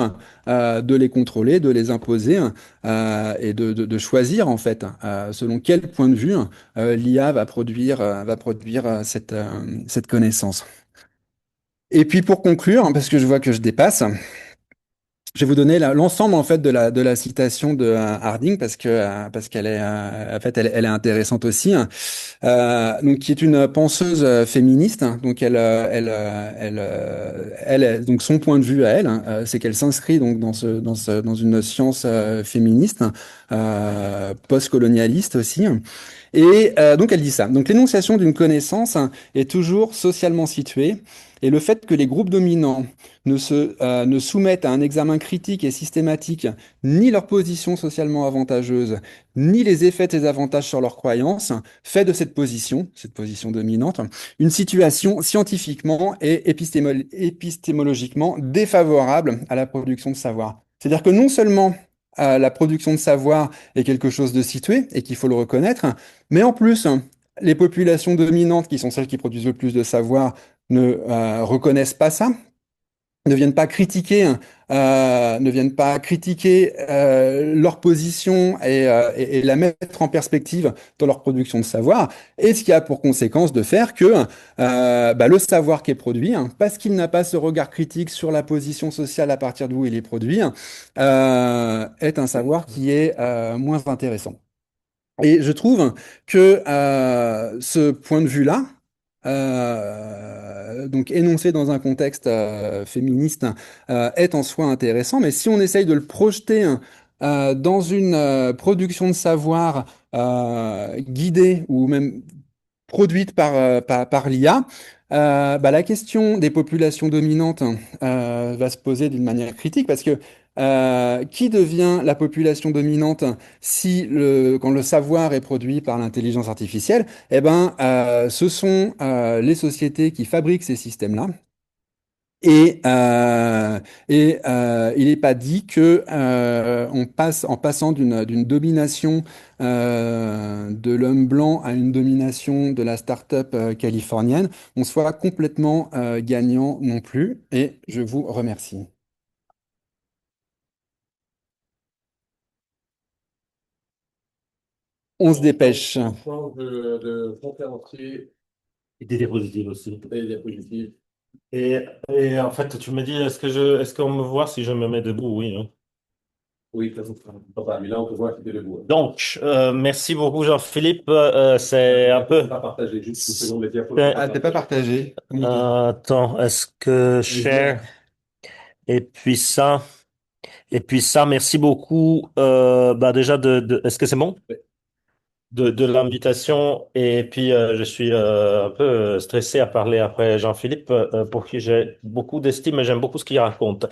de les contrôler, de les imposer et de choisir en fait selon quel point de vue l'IA va produire cette connaissance. Et puis pour conclure, parce que je vois que je dépasse, Je vais vous donner l'ensemble en fait de la citation de Harding parce qu'elle est en fait elle est intéressante aussi. Donc qui est une penseuse féministe. Donc donc son point de vue à elle, c'est qu'elle s'inscrit donc dans une science féministe post-colonialiste aussi. Et donc elle dit ça. Donc l'énonciation d'une connaissance est toujours socialement située. Et le fait que les groupes dominants ne soumettent à un examen critique et systématique ni leur position socialement avantageuse, ni les effets de ces avantages sur leurs croyances, fait de cette position dominante, une situation scientifiquement et épistémologiquement défavorable à la production de savoir. C'est-à-dire que non seulement la production de savoir est quelque chose de situé et qu'il faut le reconnaître, mais en plus, les populations dominantes, qui sont celles qui produisent le plus de savoir, ne reconnaissent pas ça, ne viennent pas critiquer leur position et la mettre en perspective dans leur production de savoir, et ce qui a pour conséquence de faire que le savoir qui est produit, parce qu'il n'a pas ce regard critique sur la position sociale à partir d'où il est produit, est un savoir qui est moins intéressant. Et je trouve que ce point de vue-là, donc énoncé dans un contexte féministe, est en soi intéressant, mais si on essaye de le projeter dans une production de savoir guidée ou même produite par l'IA, la question des populations dominantes va se poser d'une manière critique parce que qui devient la population dominante si quand le savoir est produit par l'intelligence artificielle? Eh ben, ce sont les sociétés qui fabriquent ces systèmes-là. Il n'est pas dit que en passant d'une domination de l'homme blanc à une domination de la start-up californienne, on soit complètement gagnant non plus. Et je vous remercie. On se dépêche. On change de conférencier Et des diapositives aussi. et des diapositives. Et en fait, tu me dis, est-ce qu'on me voit si je me mets debout? Oui, hein. Oui, ça vous fera. Mais là, on peut voir qu'il est debout. Donc, merci beaucoup, Jean-Philippe. C'est un peu. Pas partagé, juste une seconde, les diapos. Ah, t'es pas partagé. Attends, est-ce que share et puis ça merci beaucoup. Déjà est-ce que c'est bon? Oui. De l'invitation et puis je suis un peu stressé à parler après Jean-Philippe pour qui j'ai beaucoup d'estime et j'aime beaucoup ce qu'il raconte.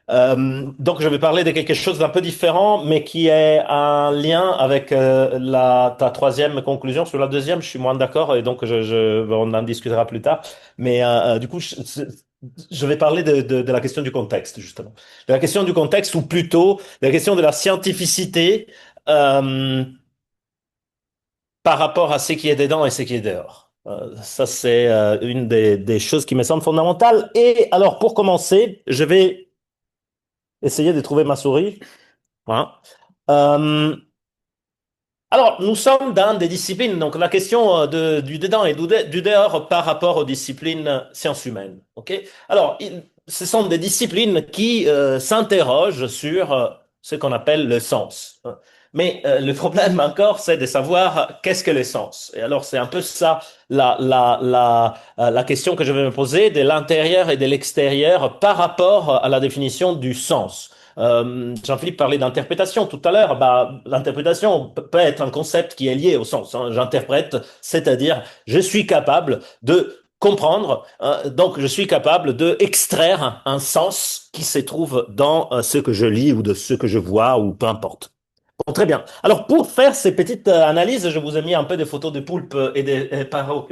Donc je vais parler de quelque chose d'un peu différent mais qui est un lien avec ta troisième conclusion. Sur la deuxième, je suis moins d'accord et donc on en discutera plus tard. Mais du coup, je vais parler de la question du contexte justement. De la question du contexte ou plutôt de la question de la scientificité. Euh, Par rapport à ce qui est dedans et ce qui est dehors. Ça, c'est une des choses qui me semble fondamentale. Et alors, pour commencer, je vais essayer de trouver ma souris. Voilà. Euh, alors, nous sommes dans des disciplines, donc la question du dedans et du dehors par rapport aux disciplines sciences humaines. Ok? Alors, ce sont des disciplines qui s'interrogent sur ce qu'on appelle le sens. Mais le problème encore, c'est de savoir qu'est-ce que le sens. Et alors, c'est un peu ça la question que je vais me poser de l'intérieur et de l'extérieur par rapport à la définition du sens. Jean-Philippe parlait d'interprétation tout à l'heure. L'interprétation peut être un concept qui est lié au sens. J'interprète, c'est-à-dire je suis capable de comprendre, donc je suis capable de extraire un sens qui se trouve dans ce que je lis ou de ce que je vois ou peu importe. Bon, très bien. Alors, pour faire ces petites analyses, je vous ai mis un peu de photos de poulpes et de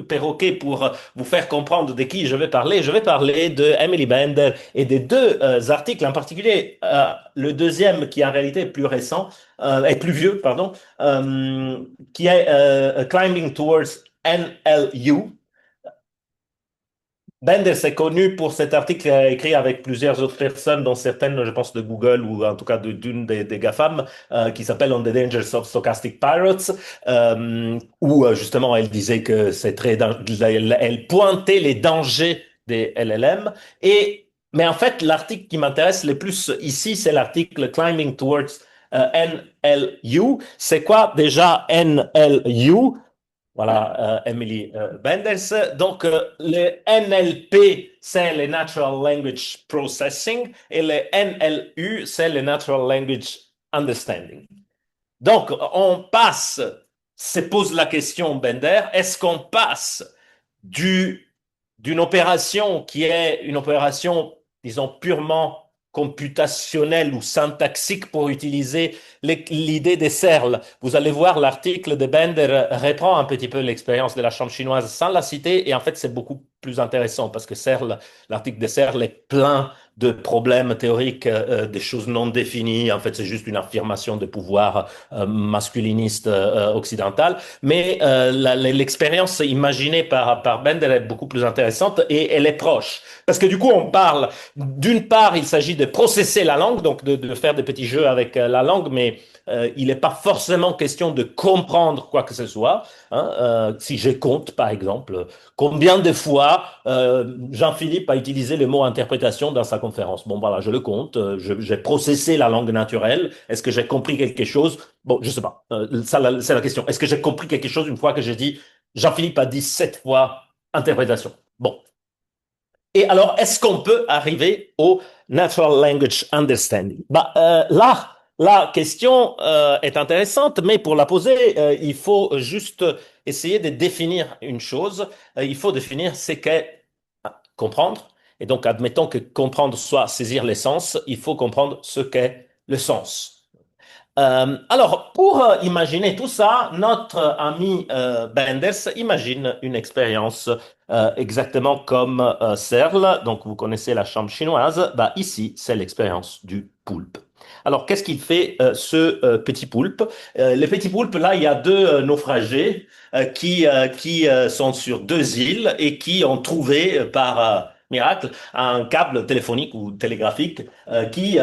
perroquets pour vous faire comprendre de qui je vais parler. Je vais parler de Emily Bender et des deux articles, en particulier le deuxième qui en réalité est plus récent, est plus vieux, pardon, qui est Climbing Towards NLU. Benders est connu pour cet article qu'il a écrit avec plusieurs autres personnes, dont certaines, je pense, de Google ou en tout cas d'une des GAFAM, qui s'appelle On the Dangers of Stochastic Parrots, où justement elle disait que c'est elle pointait les dangers des LLM. Et Mais en fait, l'article qui m'intéresse le plus ici, c'est l'article Climbing Towards NLU. C'est quoi déjà NLU? Voilà, Emily Benders. Donc, le NLP, c'est le Natural Language Processing et le NLU, c'est le Natural Language Understanding. Donc, se pose la question, Bender, est-ce qu'on passe d'une opération qui est une opération, disons, purement computationnelle ou syntaxique pour utiliser l'idée des Searle. Vous allez voir, l'article de Bender reprend un petit peu l'expérience de la chambre chinoise sans la citer, et en fait, c'est beaucoup plus intéressant parce que Searle, l'article de Searle est plein de problèmes théoriques, des choses non définies. En fait, c'est juste une affirmation de pouvoir masculiniste occidental. Mais l'expérience imaginée par Bender est beaucoup plus intéressante et elle est proche. Parce que du coup, on parle, d'une part, il s'agit de processer la langue, donc de faire des petits jeux avec la langue, mais il n'est pas forcément question de comprendre quoi que ce soit. Hein. Si je compte, par exemple, combien de fois Jean-Philippe a utilisé le mot interprétation dans sa conférence? Bon, voilà, je le compte. J'ai processé la langue naturelle. Est-ce que j'ai compris quelque chose? Bon, je sais pas. C'est la question. Est-ce que j'ai compris quelque chose une fois que j'ai dit Jean-Philippe a dit 7 fois interprétation? Bon. Et alors, est-ce qu'on peut arriver au Natural Language Understanding? Là, la question est intéressante, mais pour la poser, il faut juste essayer de définir une chose. Il faut définir ce qu'est comprendre. Et donc, admettons que comprendre soit saisir l'essence, il faut comprendre ce qu'est le sens. Alors, pour imaginer tout ça, notre ami Benders imagine une expérience exactement comme Searle. Donc, vous connaissez la chambre chinoise. Bah, ici, c'est l'expérience du poulpe. Alors, qu'est-ce qu'il fait ce petit poulpe? Le petit poulpe, là, il y a deux naufragés qui sont sur deux îles et qui ont trouvé par miracle un câble téléphonique ou télégraphique qui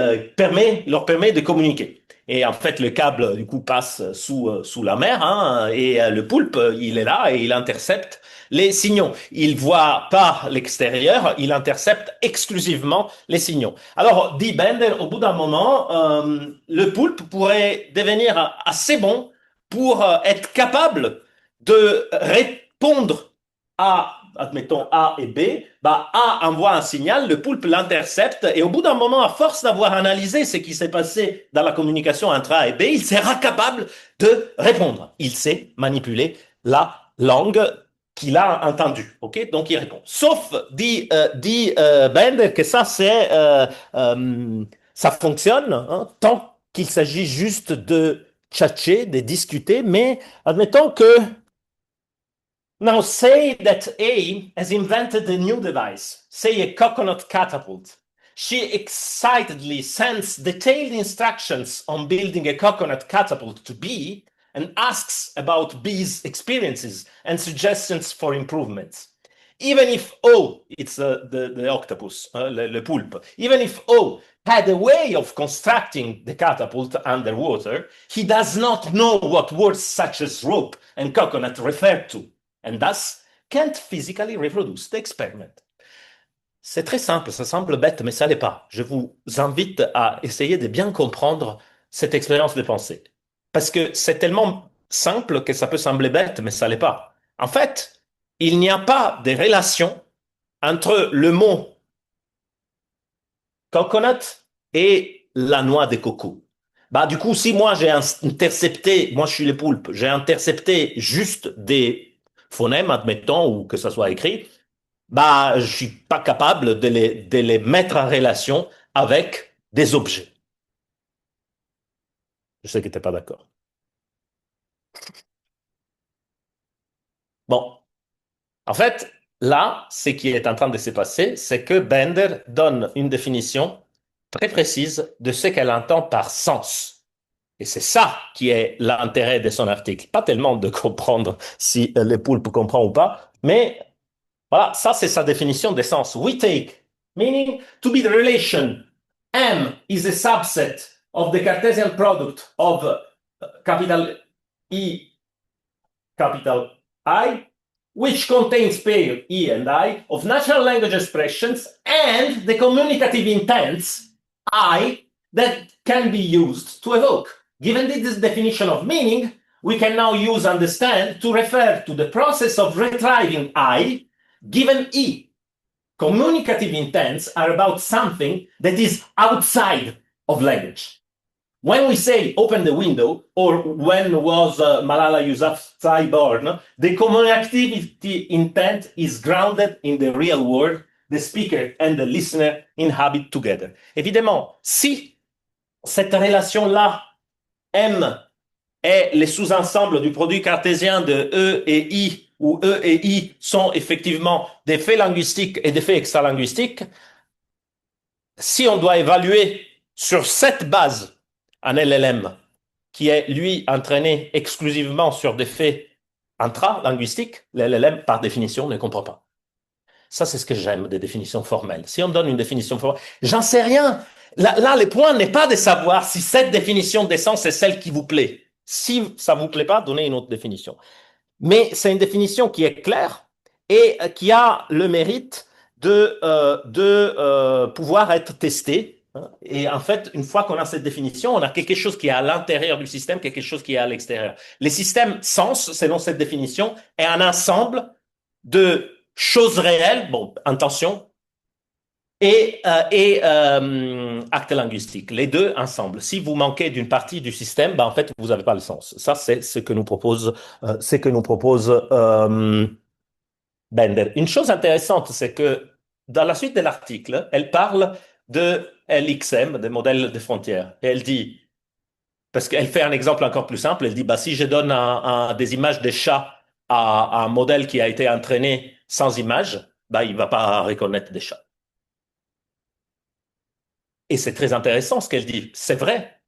leur permet de communiquer. Et en fait, le câble, du coup, passe sous la mer, hein, et le poulpe, il est là et il intercepte les signaux. Il voit pas l'extérieur, il intercepte exclusivement les signaux. Alors, dit Bender, au bout d'un moment, le poulpe pourrait devenir assez bon pour être capable de répondre à, admettons, A et B. Bah, A envoie un signal, le poulpe l'intercepte, et au bout d'un moment, à force d'avoir analysé ce qui s'est passé dans la communication entre A et B, il sera capable de répondre. Il sait manipuler la langue qu'il a entendue. Ok, donc il répond. Sauf, dit Bender, que ça fonctionne hein, tant qu'il s'agit juste de tchatcher, de discuter, mais admettons que now say that A has invented a new device, say a coconut catapult. She excitedly sends detailed instructions on building a coconut catapult to B and asks about B's experiences and suggestions for improvements. Even if O, it's the octopus, le poulpe, even if O had a way of constructing the catapult underwater, he does not know what words such as rope and coconut refer to, and thus can't physically reproduce the experiment. C'est très simple, ça semble bête, mais ça l'est pas. Je vous invite à essayer de bien comprendre cette expérience de pensée. Parce que c'est tellement simple que ça peut sembler bête, mais ça l'est pas. En fait, il n'y a pas de relation entre le mot coconut et la noix de coco. Bah, du coup, si moi j'ai intercepté, moi je suis le poulpe, j'ai intercepté juste des phonèmes, admettons, ou que ça soit écrit, bah, je suis pas capable de les mettre en relation avec des objets. Je sais que tu n'es pas d'accord. Bon, en fait, là, ce qui est en train de se passer, c'est que Bender donne une définition très précise de ce qu'elle entend par sens. Et c'est ça qui est l'intérêt de son article. Pas tellement de comprendre si le poulpe comprend ou pas, mais voilà, ça c'est sa définition de sens. We take, meaning to be the relation. M is a subset of the Cartesian product of capital E, capital I, which contains pair E and I of natural language expressions and the communicative intents I that can be used to evoke. Given this definition of meaning, we can now use understand to refer to the process of retrieving I given E. Communicative intents are about something that is outside of language. When we say open the window, or when was Malala Yousafzai born, the communicative intent is grounded in the real world the speaker and the listener inhabit together. Évidemment, si cette relation-là, M, est les sous-ensembles du produit cartésien de E et I, où E et I sont effectivement des faits linguistiques et des faits extralinguistiques, si on doit évaluer sur cette base un LLM qui est, lui, entraîné exclusivement sur des faits intralinguistiques, le LLM, par définition, ne comprend pas. Ça, c'est ce que j'aime des définitions formelles. Si on donne une définition formelle, j'en sais rien. Là, le point n'est pas de savoir si cette définition d'essence est celle qui vous plaît. Si ça vous plaît pas, donnez une autre définition. Mais c'est une définition qui est claire et qui a le mérite de pouvoir être testée. Et en fait, une fois qu'on a cette définition, on a quelque chose qui est à l'intérieur du système, quelque chose qui est à l'extérieur. Les systèmes sens, selon cette définition, est un ensemble de choses réelles, bon, intention, et actes linguistiques, les deux ensemble. Si vous manquez d'une partie du système, ben en fait, vous n'avez pas le sens. Ça, c'est ce que nous propose, Bender. Une chose intéressante, c'est que dans la suite de l'article, elle parle de LXM, des modèles de frontières. Et elle dit, parce qu'elle fait un exemple encore plus simple, elle dit, bah, si je donne des images de chats à un modèle qui a été entraîné sans images, bah, il ne va pas reconnaître des chats. Et c'est très intéressant ce qu'elle dit. C'est vrai.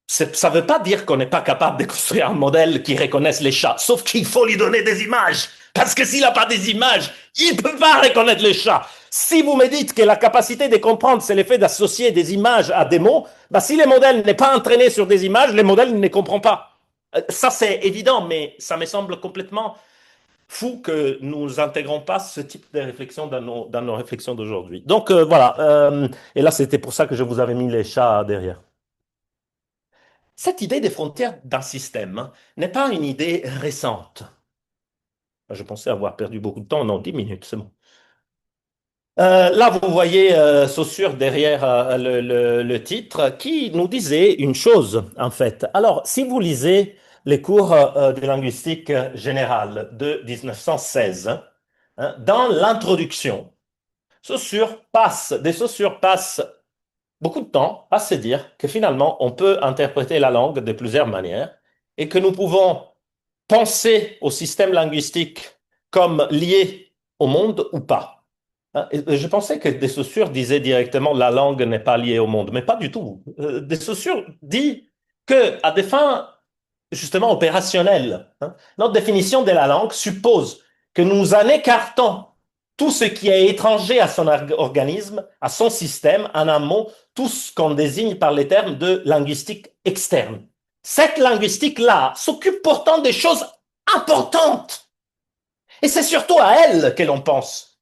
Ça ne veut pas dire qu'on n'est pas capable de construire un modèle qui reconnaisse les chats, sauf qu'il faut lui donner des images. Parce que s'il n'a pas des images, il ne peut pas reconnaître les chats. Si vous me dites que la capacité de comprendre, c'est l'effet d'associer des images à des mots, bah, si le modèle n'est pas entraîné sur des images, le modèle ne comprend pas. Ça, c'est évident, mais ça me semble complètement fou que nous n'intégrons pas ce type de réflexion dans nos réflexions d'aujourd'hui. Donc, voilà. Et là, c'était pour ça que je vous avais mis les chats derrière. Cette idée des frontières d'un système n'est pas une idée récente. Je pensais avoir perdu beaucoup de temps. Non, 10 minutes, c'est bon. Là, vous voyez Saussure derrière le titre qui nous disait une chose, en fait. Alors, si vous lisez les cours de linguistique générale de 1916, hein, dans l'introduction, Saussure passe beaucoup de temps à se dire que finalement, on peut interpréter la langue de plusieurs manières et que nous pouvons penser au système linguistique comme lié au monde ou pas. Et je pensais que De Saussure disait directement la langue n'est pas liée au monde, mais pas du tout. De Saussure dit que à des fins justement opérationnelles, hein, notre définition de la langue suppose que nous en écartons tout ce qui est étranger à son organisme, à son système, en un mot, tout ce qu'on désigne par les termes de linguistique externe. Cette linguistique-là s'occupe pourtant des choses importantes. Et c'est surtout à elle que l'on pense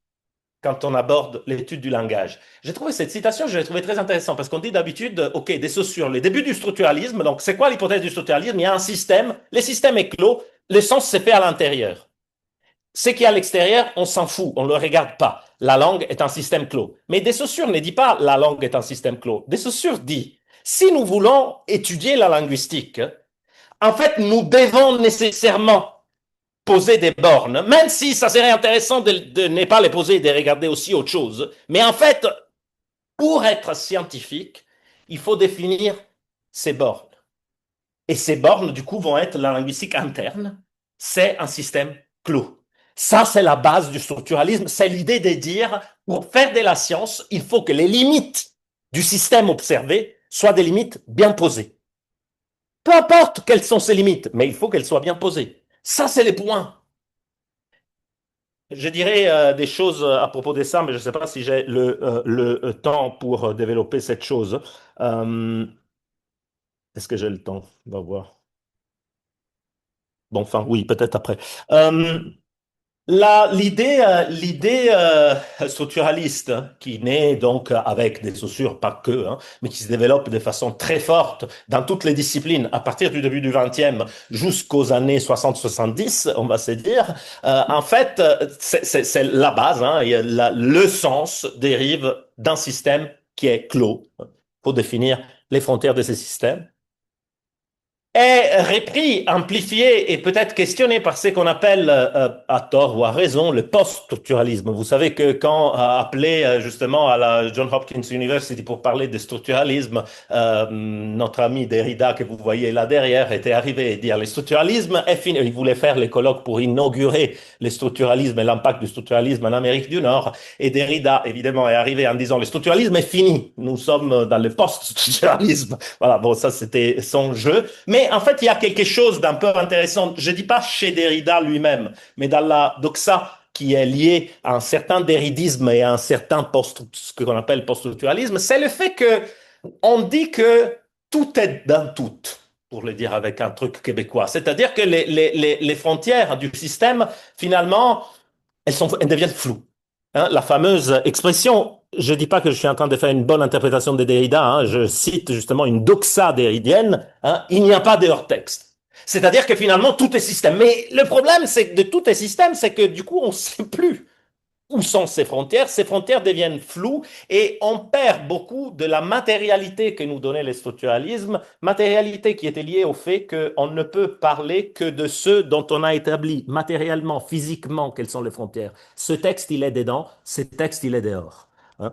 quand on aborde l'étude du langage. J'ai trouvé cette citation, je l'ai trouvée très intéressante, parce qu'on dit d'habitude, OK, des Saussure, les débuts du structuralisme, donc c'est quoi l'hypothèse du structuralisme? Il y a un système, le système est clos, le sens se fait à l'intérieur. Ce qui est à l'extérieur, on s'en fout, on ne le regarde pas. La langue est un système clos. Mais De Saussure ne dit pas la langue est un système clos. De Saussure dit, si nous voulons étudier la linguistique, en fait, nous devons nécessairement poser des bornes, même si ça serait intéressant de ne pas les poser et de regarder aussi autre chose. Mais en fait, pour être scientifique, il faut définir ces bornes. Et ces bornes, du coup, vont être la linguistique interne. C'est un système clos. Ça, c'est la base du structuralisme. C'est l'idée de dire, pour faire de la science, il faut que les limites du système observé soient des limites bien posées. Peu importe quelles sont ces limites, mais il faut qu'elles soient bien posées. Ça, c'est les points. Je dirais des choses à propos de ça, mais je ne sais pas si j'ai le temps pour développer cette chose. Est-ce que j'ai le temps? On va voir. Bon, enfin, oui, peut-être après. L'idée structuraliste, hein, qui naît donc avec des chaussures, pas que, hein, mais qui se développe de façon très forte dans toutes les disciplines, à partir du début du 20e jusqu'aux années 60-70, on va se dire, en fait, c'est la base, hein, le sens dérive d'un système qui est clos, pour définir les frontières de ces systèmes est repris, amplifié et peut-être questionné par ce qu'on appelle, à tort ou à raison, le post-structuralisme. Vous savez que quand appelé justement à la Johns Hopkins University pour parler de structuralisme, notre ami Derrida que vous voyez là derrière était arrivé et dire le structuralisme est fini. Il voulait faire les colloques pour inaugurer le structuralisme et l'impact du structuralisme en Amérique du Nord. Et Derrida, évidemment, est arrivé en disant le structuralisme est fini. Nous sommes dans le post-structuralisme. Voilà, bon, ça c'était son jeu. Mais en fait, il y a quelque chose d'un peu intéressant. Je dis pas chez Derrida lui-même, mais dans la doxa qui est liée à un certain derridisme et à un certain ce qu'on appelle post-structuralisme, c'est le fait que on dit que tout est dans tout, pour le dire avec un truc québécois. C'est-à-dire que les frontières du système, finalement, elles deviennent floues. Hein, la fameuse expression, je ne dis pas que je suis en train de faire une bonne interprétation de Derrida, hein, je cite justement une doxa derridienne, hein, il n'y a pas de hors-texte. C'est-à-dire que finalement, tout est système. Mais le problème de tout est système, c'est que du coup, on ne sait plus où sont ces frontières deviennent floues et on perd beaucoup de la matérialité que nous donnait le structuralisme, matérialité qui était liée au fait qu'on ne peut parler que de ceux dont on a établi matériellement, physiquement, quelles sont les frontières. Ce texte, il est dedans, ce texte, il est dehors. Hein.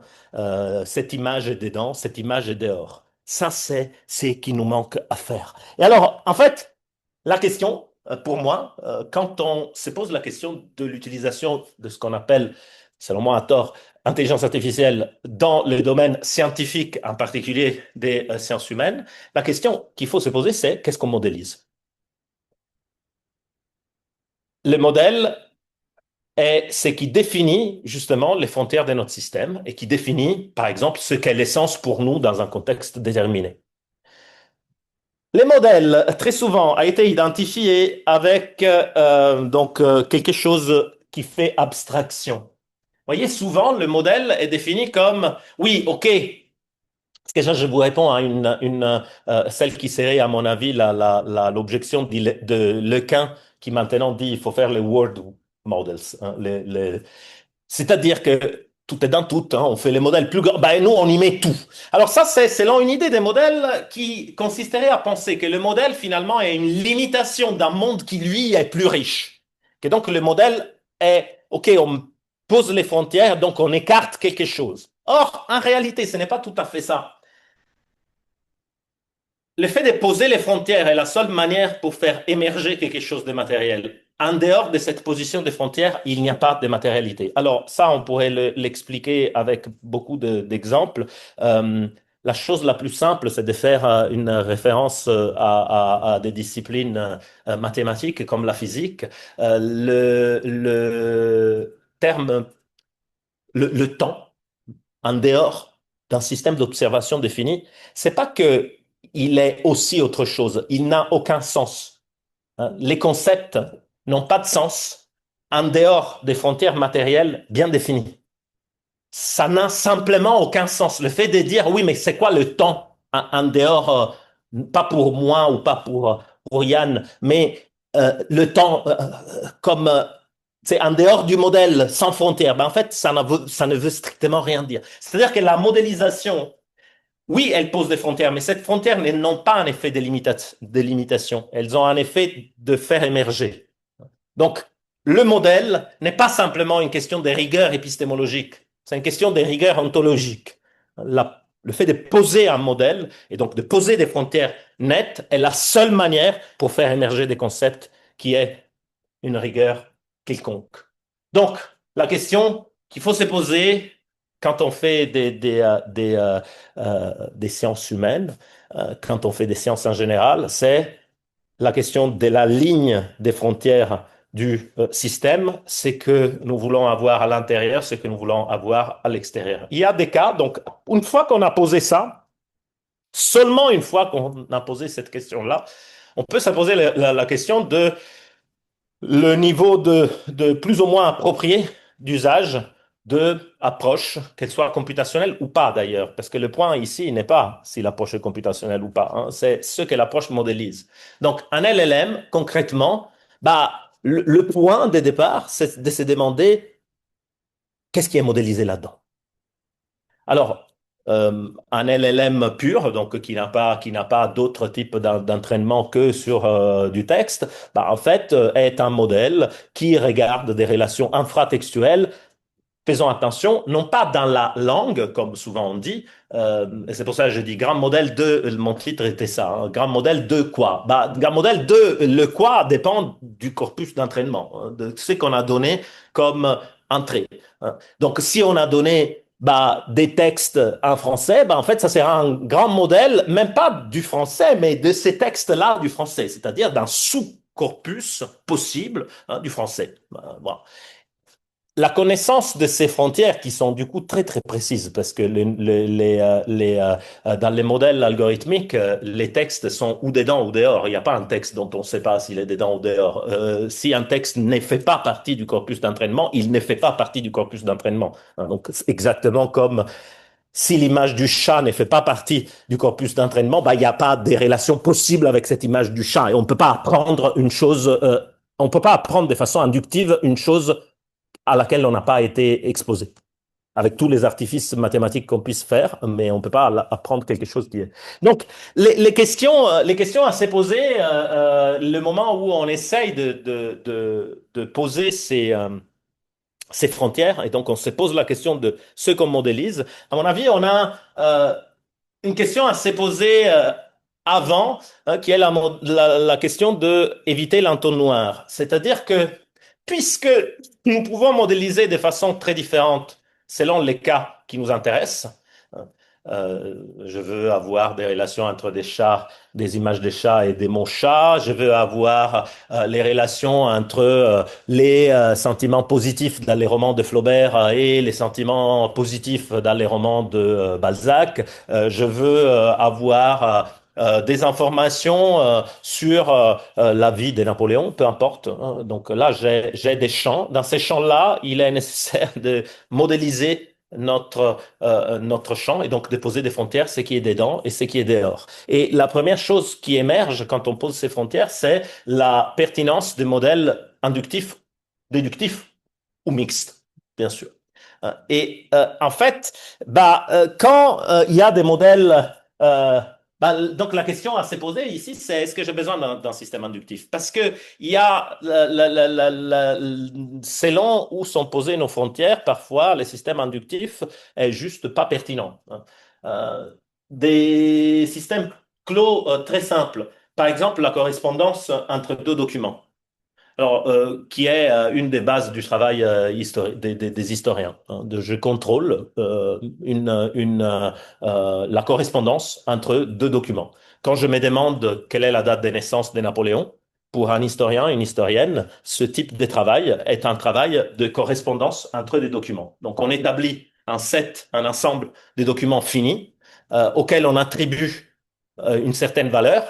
Cette image est dedans, cette image est dehors. Ça, c'est ce qui nous manque à faire. Et alors, en fait, la question, pour moi, quand on se pose la question de l'utilisation de ce qu'on appelle, selon moi à tort, intelligence artificielle dans le domaine scientifique, en particulier des sciences humaines, la question qu'il faut se poser, c'est qu'est-ce qu'on modélise? Le modèle est ce qui définit justement les frontières de notre système et qui définit, par exemple, ce qu'est l'essence pour nous dans un contexte déterminé. Les modèles, très souvent, a été identifié avec quelque chose qui fait abstraction. Vous voyez, souvent, le modèle est défini comme, oui, OK, parce que je vous réponds à celle qui serait, à mon avis, l'objection de Lequin, qui maintenant dit qu'il faut faire les word models. Hein, c'est-à-dire que tout est dans tout, hein, on fait les modèles plus grands, ben nous on y met tout. Alors ça c'est selon une idée des modèles qui consisterait à penser que le modèle finalement est une limitation d'un monde qui lui est plus riche. Que donc le modèle est, ok, on pose les frontières, donc on écarte quelque chose. Or, en réalité, ce n'est pas tout à fait ça. Le fait de poser les frontières est la seule manière pour faire émerger quelque chose de matériel. En dehors de cette position des frontières, il n'y a pas de matérialité. Alors ça, on pourrait l'expliquer avec beaucoup d'exemples. La chose la plus simple, c'est de faire une référence à des disciplines mathématiques comme la physique. Le terme, le temps, en dehors d'un système d'observation défini, c'est pas que il est aussi autre chose. Il n'a aucun sens. Hein. Les concepts n'ont pas de sens en dehors des frontières matérielles bien définies. Ça n'a simplement aucun sens. Le fait de dire, oui, mais c'est quoi le temps en dehors, pas pour moi ou pas pour Yann, mais le temps comme c'est en dehors du modèle sans frontières, ben en fait, ça ne veut strictement rien dire. C'est-à-dire que la modélisation, oui, elle pose des frontières, mais cette frontière n'ont pas un effet de limitation. Elles ont un effet de faire émerger. Donc, le modèle n'est pas simplement une question de rigueur épistémologique, c'est une question de rigueur ontologique. Le fait de poser un modèle et donc de poser des frontières nettes est la seule manière pour faire émerger des concepts qui est une rigueur quelconque. Donc, la question qu'il faut se poser quand on fait des sciences humaines, quand on fait des sciences en général, c'est la question de la ligne des frontières du système, c'est que nous voulons avoir à l'intérieur, c'est que nous voulons avoir à l'extérieur. Il y a des cas, donc une fois qu'on a posé ça, seulement une fois qu'on a posé cette question-là, on peut se poser la question de le niveau de plus ou moins approprié d'usage de approche, qu'elle soit computationnelle ou pas d'ailleurs, parce que le point ici n'est pas si l'approche est computationnelle ou pas, hein, c'est ce que l'approche modélise. Donc, un LLM, concrètement, bah, le point de départ, c'est de se demander qu'est-ce qui est modélisé là-dedans. Alors, un LLM pur, donc qui n'a pas d'autre type d'entraînement que sur du texte, bah, en fait, est un modèle qui regarde des relations infratextuelles. Faisons attention, non pas dans la langue, comme souvent on dit, et c'est pour ça que je dis grand modèle de, mon titre était ça, hein, grand modèle de quoi? Bah, grand modèle de, le quoi dépend du corpus d'entraînement, hein, de ce qu'on a donné comme entrée, hein. Donc, si on a donné bah, des textes en français, bah, en fait, ça sera un grand modèle, même pas du français, mais de ces textes-là du français, c'est-à-dire d'un sous-corpus possible, hein, du français. Voilà. La connaissance de ces frontières qui sont du coup très très précises parce que dans les modèles algorithmiques, les textes sont ou dedans ou dehors. Il n'y a pas un texte dont on ne sait pas s'il est dedans ou dehors. Si un texte ne fait pas partie du corpus d'entraînement, il ne fait pas partie du corpus d'entraînement, hein. Donc c'est exactement comme si l'image du chat ne fait pas partie du corpus d'entraînement, bah, il n'y a pas des relations possibles avec cette image du chat et on ne peut pas apprendre une chose, on peut pas apprendre de façon inductive une chose à laquelle on n'a pas été exposé, avec tous les artifices mathématiques qu'on puisse faire, mais on ne peut pas apprendre quelque chose qui est. Donc, les questions à se poser, le moment où on essaye de poser ces frontières, et donc on se pose la question de ce qu'on modélise, à mon avis, on a une question à se poser avant, hein, qui est la question de éviter l'entonnoir. C'est-à-dire que puisque nous pouvons modéliser de façon très différente selon les cas qui nous intéressent, hein, je veux avoir des relations entre des chats, des images des chats et des mots chats. Je veux avoir les relations entre les sentiments positifs dans les romans de Flaubert et les sentiments positifs dans les romans de Balzac. Je veux avoir des informations sur la vie de Napoléon, peu importe, hein. Donc là, j'ai des champs. Dans ces champs-là, il est nécessaire de modéliser notre champ et donc de poser des frontières, ce qui est dedans et ce qui est dehors. Et la première chose qui émerge quand on pose ces frontières, c'est la pertinence des modèles inductifs, déductifs ou mixtes, bien sûr. Et en fait, bah, quand il y a des modèles, bah, donc la question à se poser ici, c'est est-ce que j'ai besoin d'un système inductif? Parce que il y a, selon où sont posées nos frontières, parfois les systèmes inductifs est juste pas pertinent, hein. Des systèmes clos très simples, par exemple la correspondance entre deux documents. Alors, qui est une des bases du travail des historiens, hein. Je contrôle la correspondance entre deux documents. Quand je me demande quelle est la date de naissance de Napoléon, pour un historien, une historienne, ce type de travail est un travail de correspondance entre des documents. Donc, on établit un set, un ensemble de documents finis auxquels on attribue une certaine valeur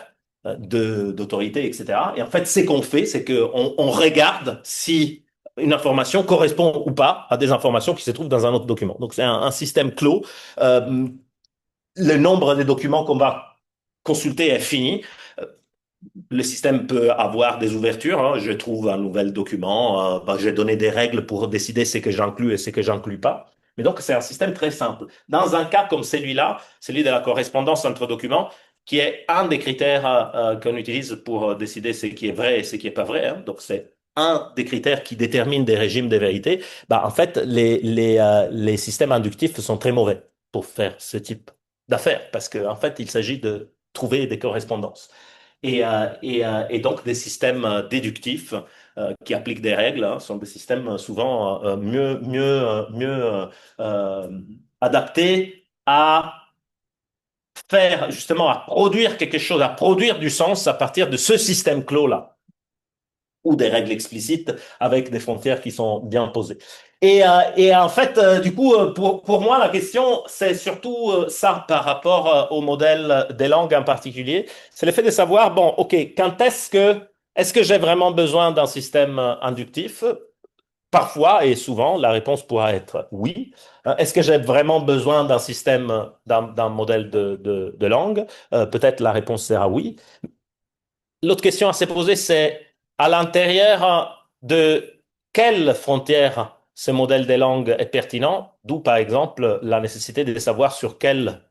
d'autorité, etc. Et en fait, ce qu'on fait, c'est qu'on regarde si une information correspond ou pas à des informations qui se trouvent dans un autre document. Donc, c'est un système clos. Euh, le nombre de documents qu'on va consulter est fini. Le système peut avoir des ouvertures, hein. Je trouve un nouvel document, bah, j'ai donné des règles pour décider ce que j'inclus et ce que j'inclus pas. Mais donc, c'est un système très simple. Dans un cas comme celui-là, celui de la correspondance entre documents, qui est un des critères qu'on utilise pour décider ce qui est vrai et ce qui est pas vrai, hein. Donc, c'est un des critères qui détermine des régimes de vérité. Bah, en fait, les systèmes inductifs sont très mauvais pour faire ce type d'affaires parce qu'en fait, il s'agit de trouver des correspondances. Et donc, des systèmes déductifs qui appliquent des règles, hein, sont des systèmes souvent mieux adaptés à faire, justement, à produire quelque chose, à produire du sens à partir de ce système clos-là, ou des règles explicites avec des frontières qui sont bien posées. Et en fait, du coup, pour moi, la question, c'est surtout ça par rapport au modèle des langues en particulier. C'est le fait de savoir, bon, OK, quand est-ce que Est-ce que j'ai vraiment besoin d'un système inductif? Parfois et souvent, la réponse pourra être oui. Est-ce que j'ai vraiment besoin d'un système, d'un modèle de langue? Peut-être la réponse sera oui. L'autre question à se poser, c'est à l'intérieur de quelle frontière ce modèle des langues est pertinent, d'où par exemple la nécessité de savoir sur quel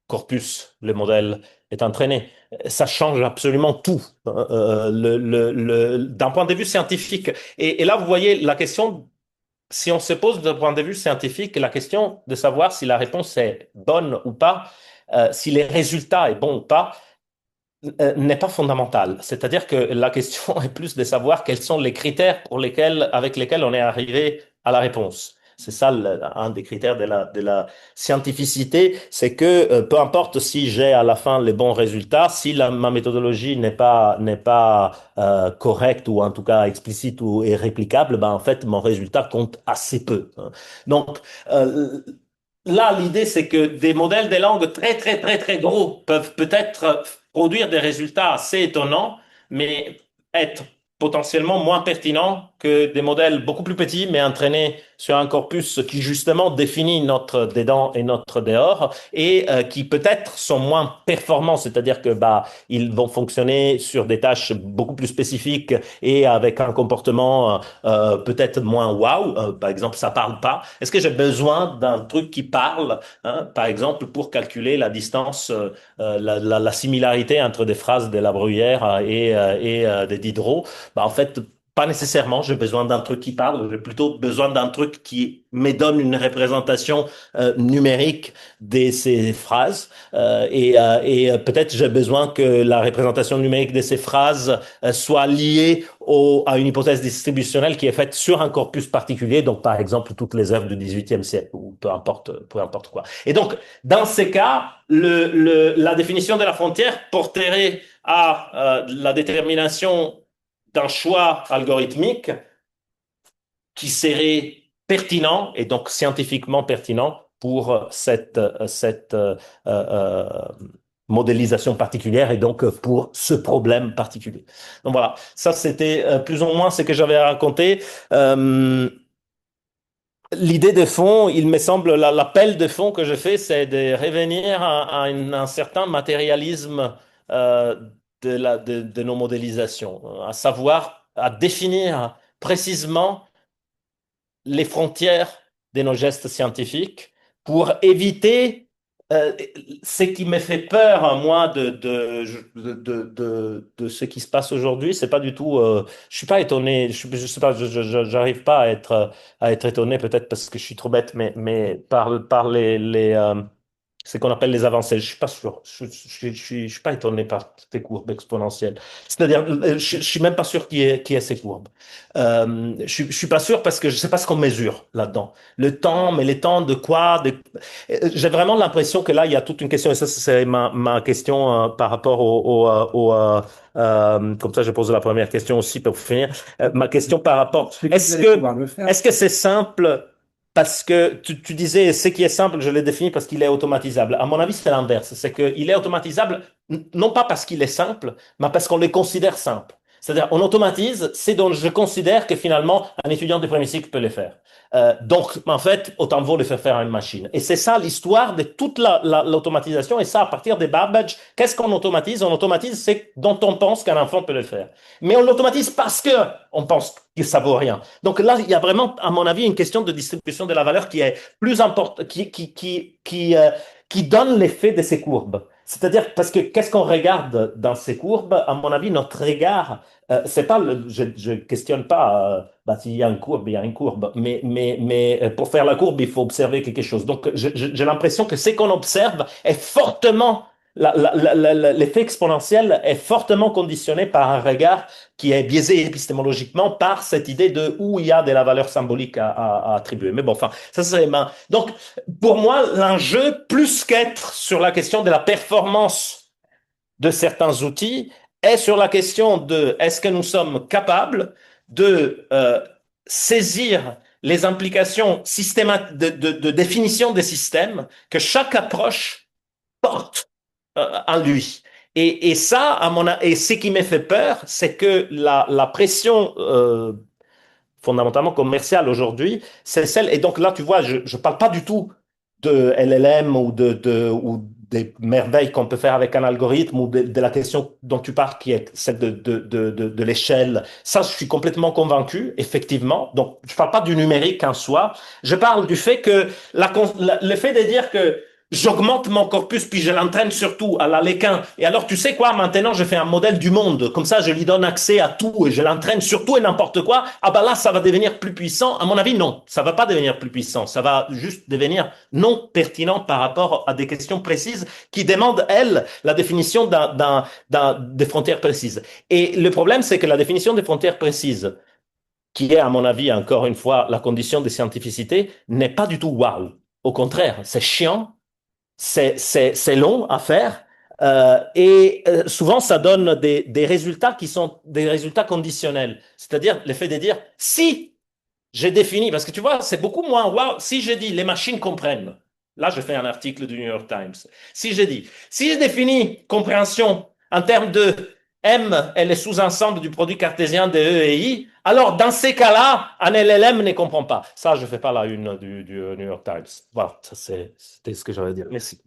corpus le modèle est entraîné. Ça change absolument tout d'un point de vue scientifique. Et là, vous voyez, la question, si on se pose d'un point de vue scientifique, la question de savoir si la réponse est bonne ou pas, si les résultats est bon ou pas, n'est pas fondamentale. C'est-à-dire que la question est plus de savoir quels sont les critères avec lesquels on est arrivé à la réponse. C'est ça un des critères de la scientificité, c'est que peu importe si j'ai à la fin les bons résultats, si ma méthodologie n'est pas correcte ou en tout cas explicite ou est réplicable, ben en fait mon résultat compte assez peu, hein. Donc euh, là, l'idée, c'est que des modèles des langues très, très, très, très gros peuvent peut-être produire des résultats assez étonnants, mais être potentiellement moins pertinents que des modèles beaucoup plus petits, mais entraînés sur un corpus qui justement définit notre dedans et notre dehors, et qui peut-être sont moins performants, c'est-à-dire que bah ils vont fonctionner sur des tâches beaucoup plus spécifiques et avec un comportement peut-être moins wow. Par exemple, ça parle pas. Est-ce que j'ai besoin d'un truc qui parle, hein, par exemple, pour calculer la distance, la similarité entre des phrases de La Bruyère et de Diderot? Bah, en fait, pas nécessairement. J'ai besoin d'un truc qui parle. J'ai plutôt besoin d'un truc qui me donne une représentation numérique de ces phrases. Et peut-être j'ai besoin que la représentation numérique de ces phrases soit liée à une hypothèse distributionnelle qui est faite sur un corpus particulier, donc par exemple toutes les œuvres du XVIIIe siècle, ou peu importe quoi. Et donc, dans ces cas, la définition de la frontière porterait à la détermination d'un choix algorithmique qui serait pertinent et donc scientifiquement pertinent pour cette euh, modélisation particulière et donc pour ce problème particulier. Donc voilà, ça c'était plus ou moins ce que j'avais à raconter. Euh, L'idée de fond, il me semble, l'appel de fond que je fais, c'est de revenir à un certain matérialisme euh, de nos modélisations, à savoir, à définir précisément les frontières de nos gestes scientifiques pour éviter ce qui me fait peur, à moi, de ce qui se passe aujourd'hui. C'est pas du tout. Je suis pas étonné. Je sais pas. J'arrive pas à être étonné, peut-être parce que je suis trop bête, mais par les ce qu'on appelle les avancées. Je suis pas sûr. Je suis pas étonné par ces courbes exponentielles. C'est-à-dire, je suis même pas sûr qui est ces courbes. Je suis pas sûr parce que je sais pas ce qu'on mesure là-dedans. Le temps, mais les temps de quoi? J'ai vraiment l'impression que là, il y a toute une question, et ça, c'est ma question par rapport comme ça, je pose la première question aussi pour finir. Ma question par rapport, Je sais que vous allez pouvoir le faire. est-ce que c'est simple? Parce que tu disais, ce qui est simple, je l'ai défini parce qu'il est automatisable. À mon avis, c'est l'inverse. C'est qu'il est automatisable, non pas parce qu'il est simple, mais parce qu'on les considère simples. C'est-à-dire, on automatise ce dont je considère que finalement, un étudiant de premier cycle peut le faire. Donc, en fait, autant vaut le faire faire à une machine. Et c'est ça l'histoire de toute l'automatisation. Et ça, à partir des Babbage, qu'est-ce qu'on automatise? On automatise ce dont on pense qu'un enfant peut le faire. Mais on l'automatise parce que on pense que ça vaut rien. Donc là, il y a vraiment, à mon avis, une question de distribution de la valeur qui est plus importante, qui donne l'effet de ces courbes. C'est-à-dire, parce que qu'est-ce qu'on regarde dans ces courbes? À mon avis, notre regard, c'est pas je questionne pas, bah, s'il y a une courbe, il y a une courbe. Mais pour faire la courbe, il faut observer quelque chose. Donc, j'ai l'impression que ce qu'on observe est fortement, l'effet exponentiel est fortement conditionné par un regard qui est biaisé épistémologiquement par cette idée de où il y a de la valeur symbolique à attribuer. Mais bon, enfin, ça c'est donc, pour moi, l'enjeu, plus qu'être sur la question de la performance de certains outils, est sur la question de est-ce que nous sommes capables de saisir les implications de définition des systèmes que chaque approche porte en lui. Et ça, et ce qui me fait peur, c'est que la pression fondamentalement commerciale aujourd'hui, c'est celle. Et donc là, tu vois, je ne parle pas du tout de LLM ou des merveilles qu'on peut faire avec un algorithme ou de la question dont tu parles, qui est celle de l'échelle. Ça, je suis complètement convaincu, effectivement. Donc, je ne parle pas du numérique en soi. Je parle du fait que le fait de dire que j'augmente mon corpus, puis je l'entraîne surtout à l'aléquin. Et alors, tu sais quoi, maintenant, je fais un modèle du monde. Comme ça, je lui donne accès à tout et je l'entraîne sur tout et n'importe quoi. Ah ben là, ça va devenir plus puissant. À mon avis, non. Ça va pas devenir plus puissant. Ça va juste devenir non pertinent par rapport à des questions précises qui demandent, elles, la définition des frontières précises. Et le problème, c'est que la définition des frontières précises, qui est, à mon avis, encore une fois, la condition de scientificité, n'est pas du tout wow. Au contraire, c'est chiant, c'est long à faire souvent ça donne des résultats qui sont des résultats conditionnels. C'est-à-dire le fait de dire si j'ai défini, parce que tu vois, c'est beaucoup moins wow, si je dis les machines comprennent. Là, je fais un article du New York Times. Si je définis compréhension en termes de M est le sous-ensemble du produit cartésien de E et I, alors dans ces cas-là, un LLM ne comprend pas. Ça, je ne fais pas la une du New York Times. Voilà, c'était ce que j'avais à dire. Merci.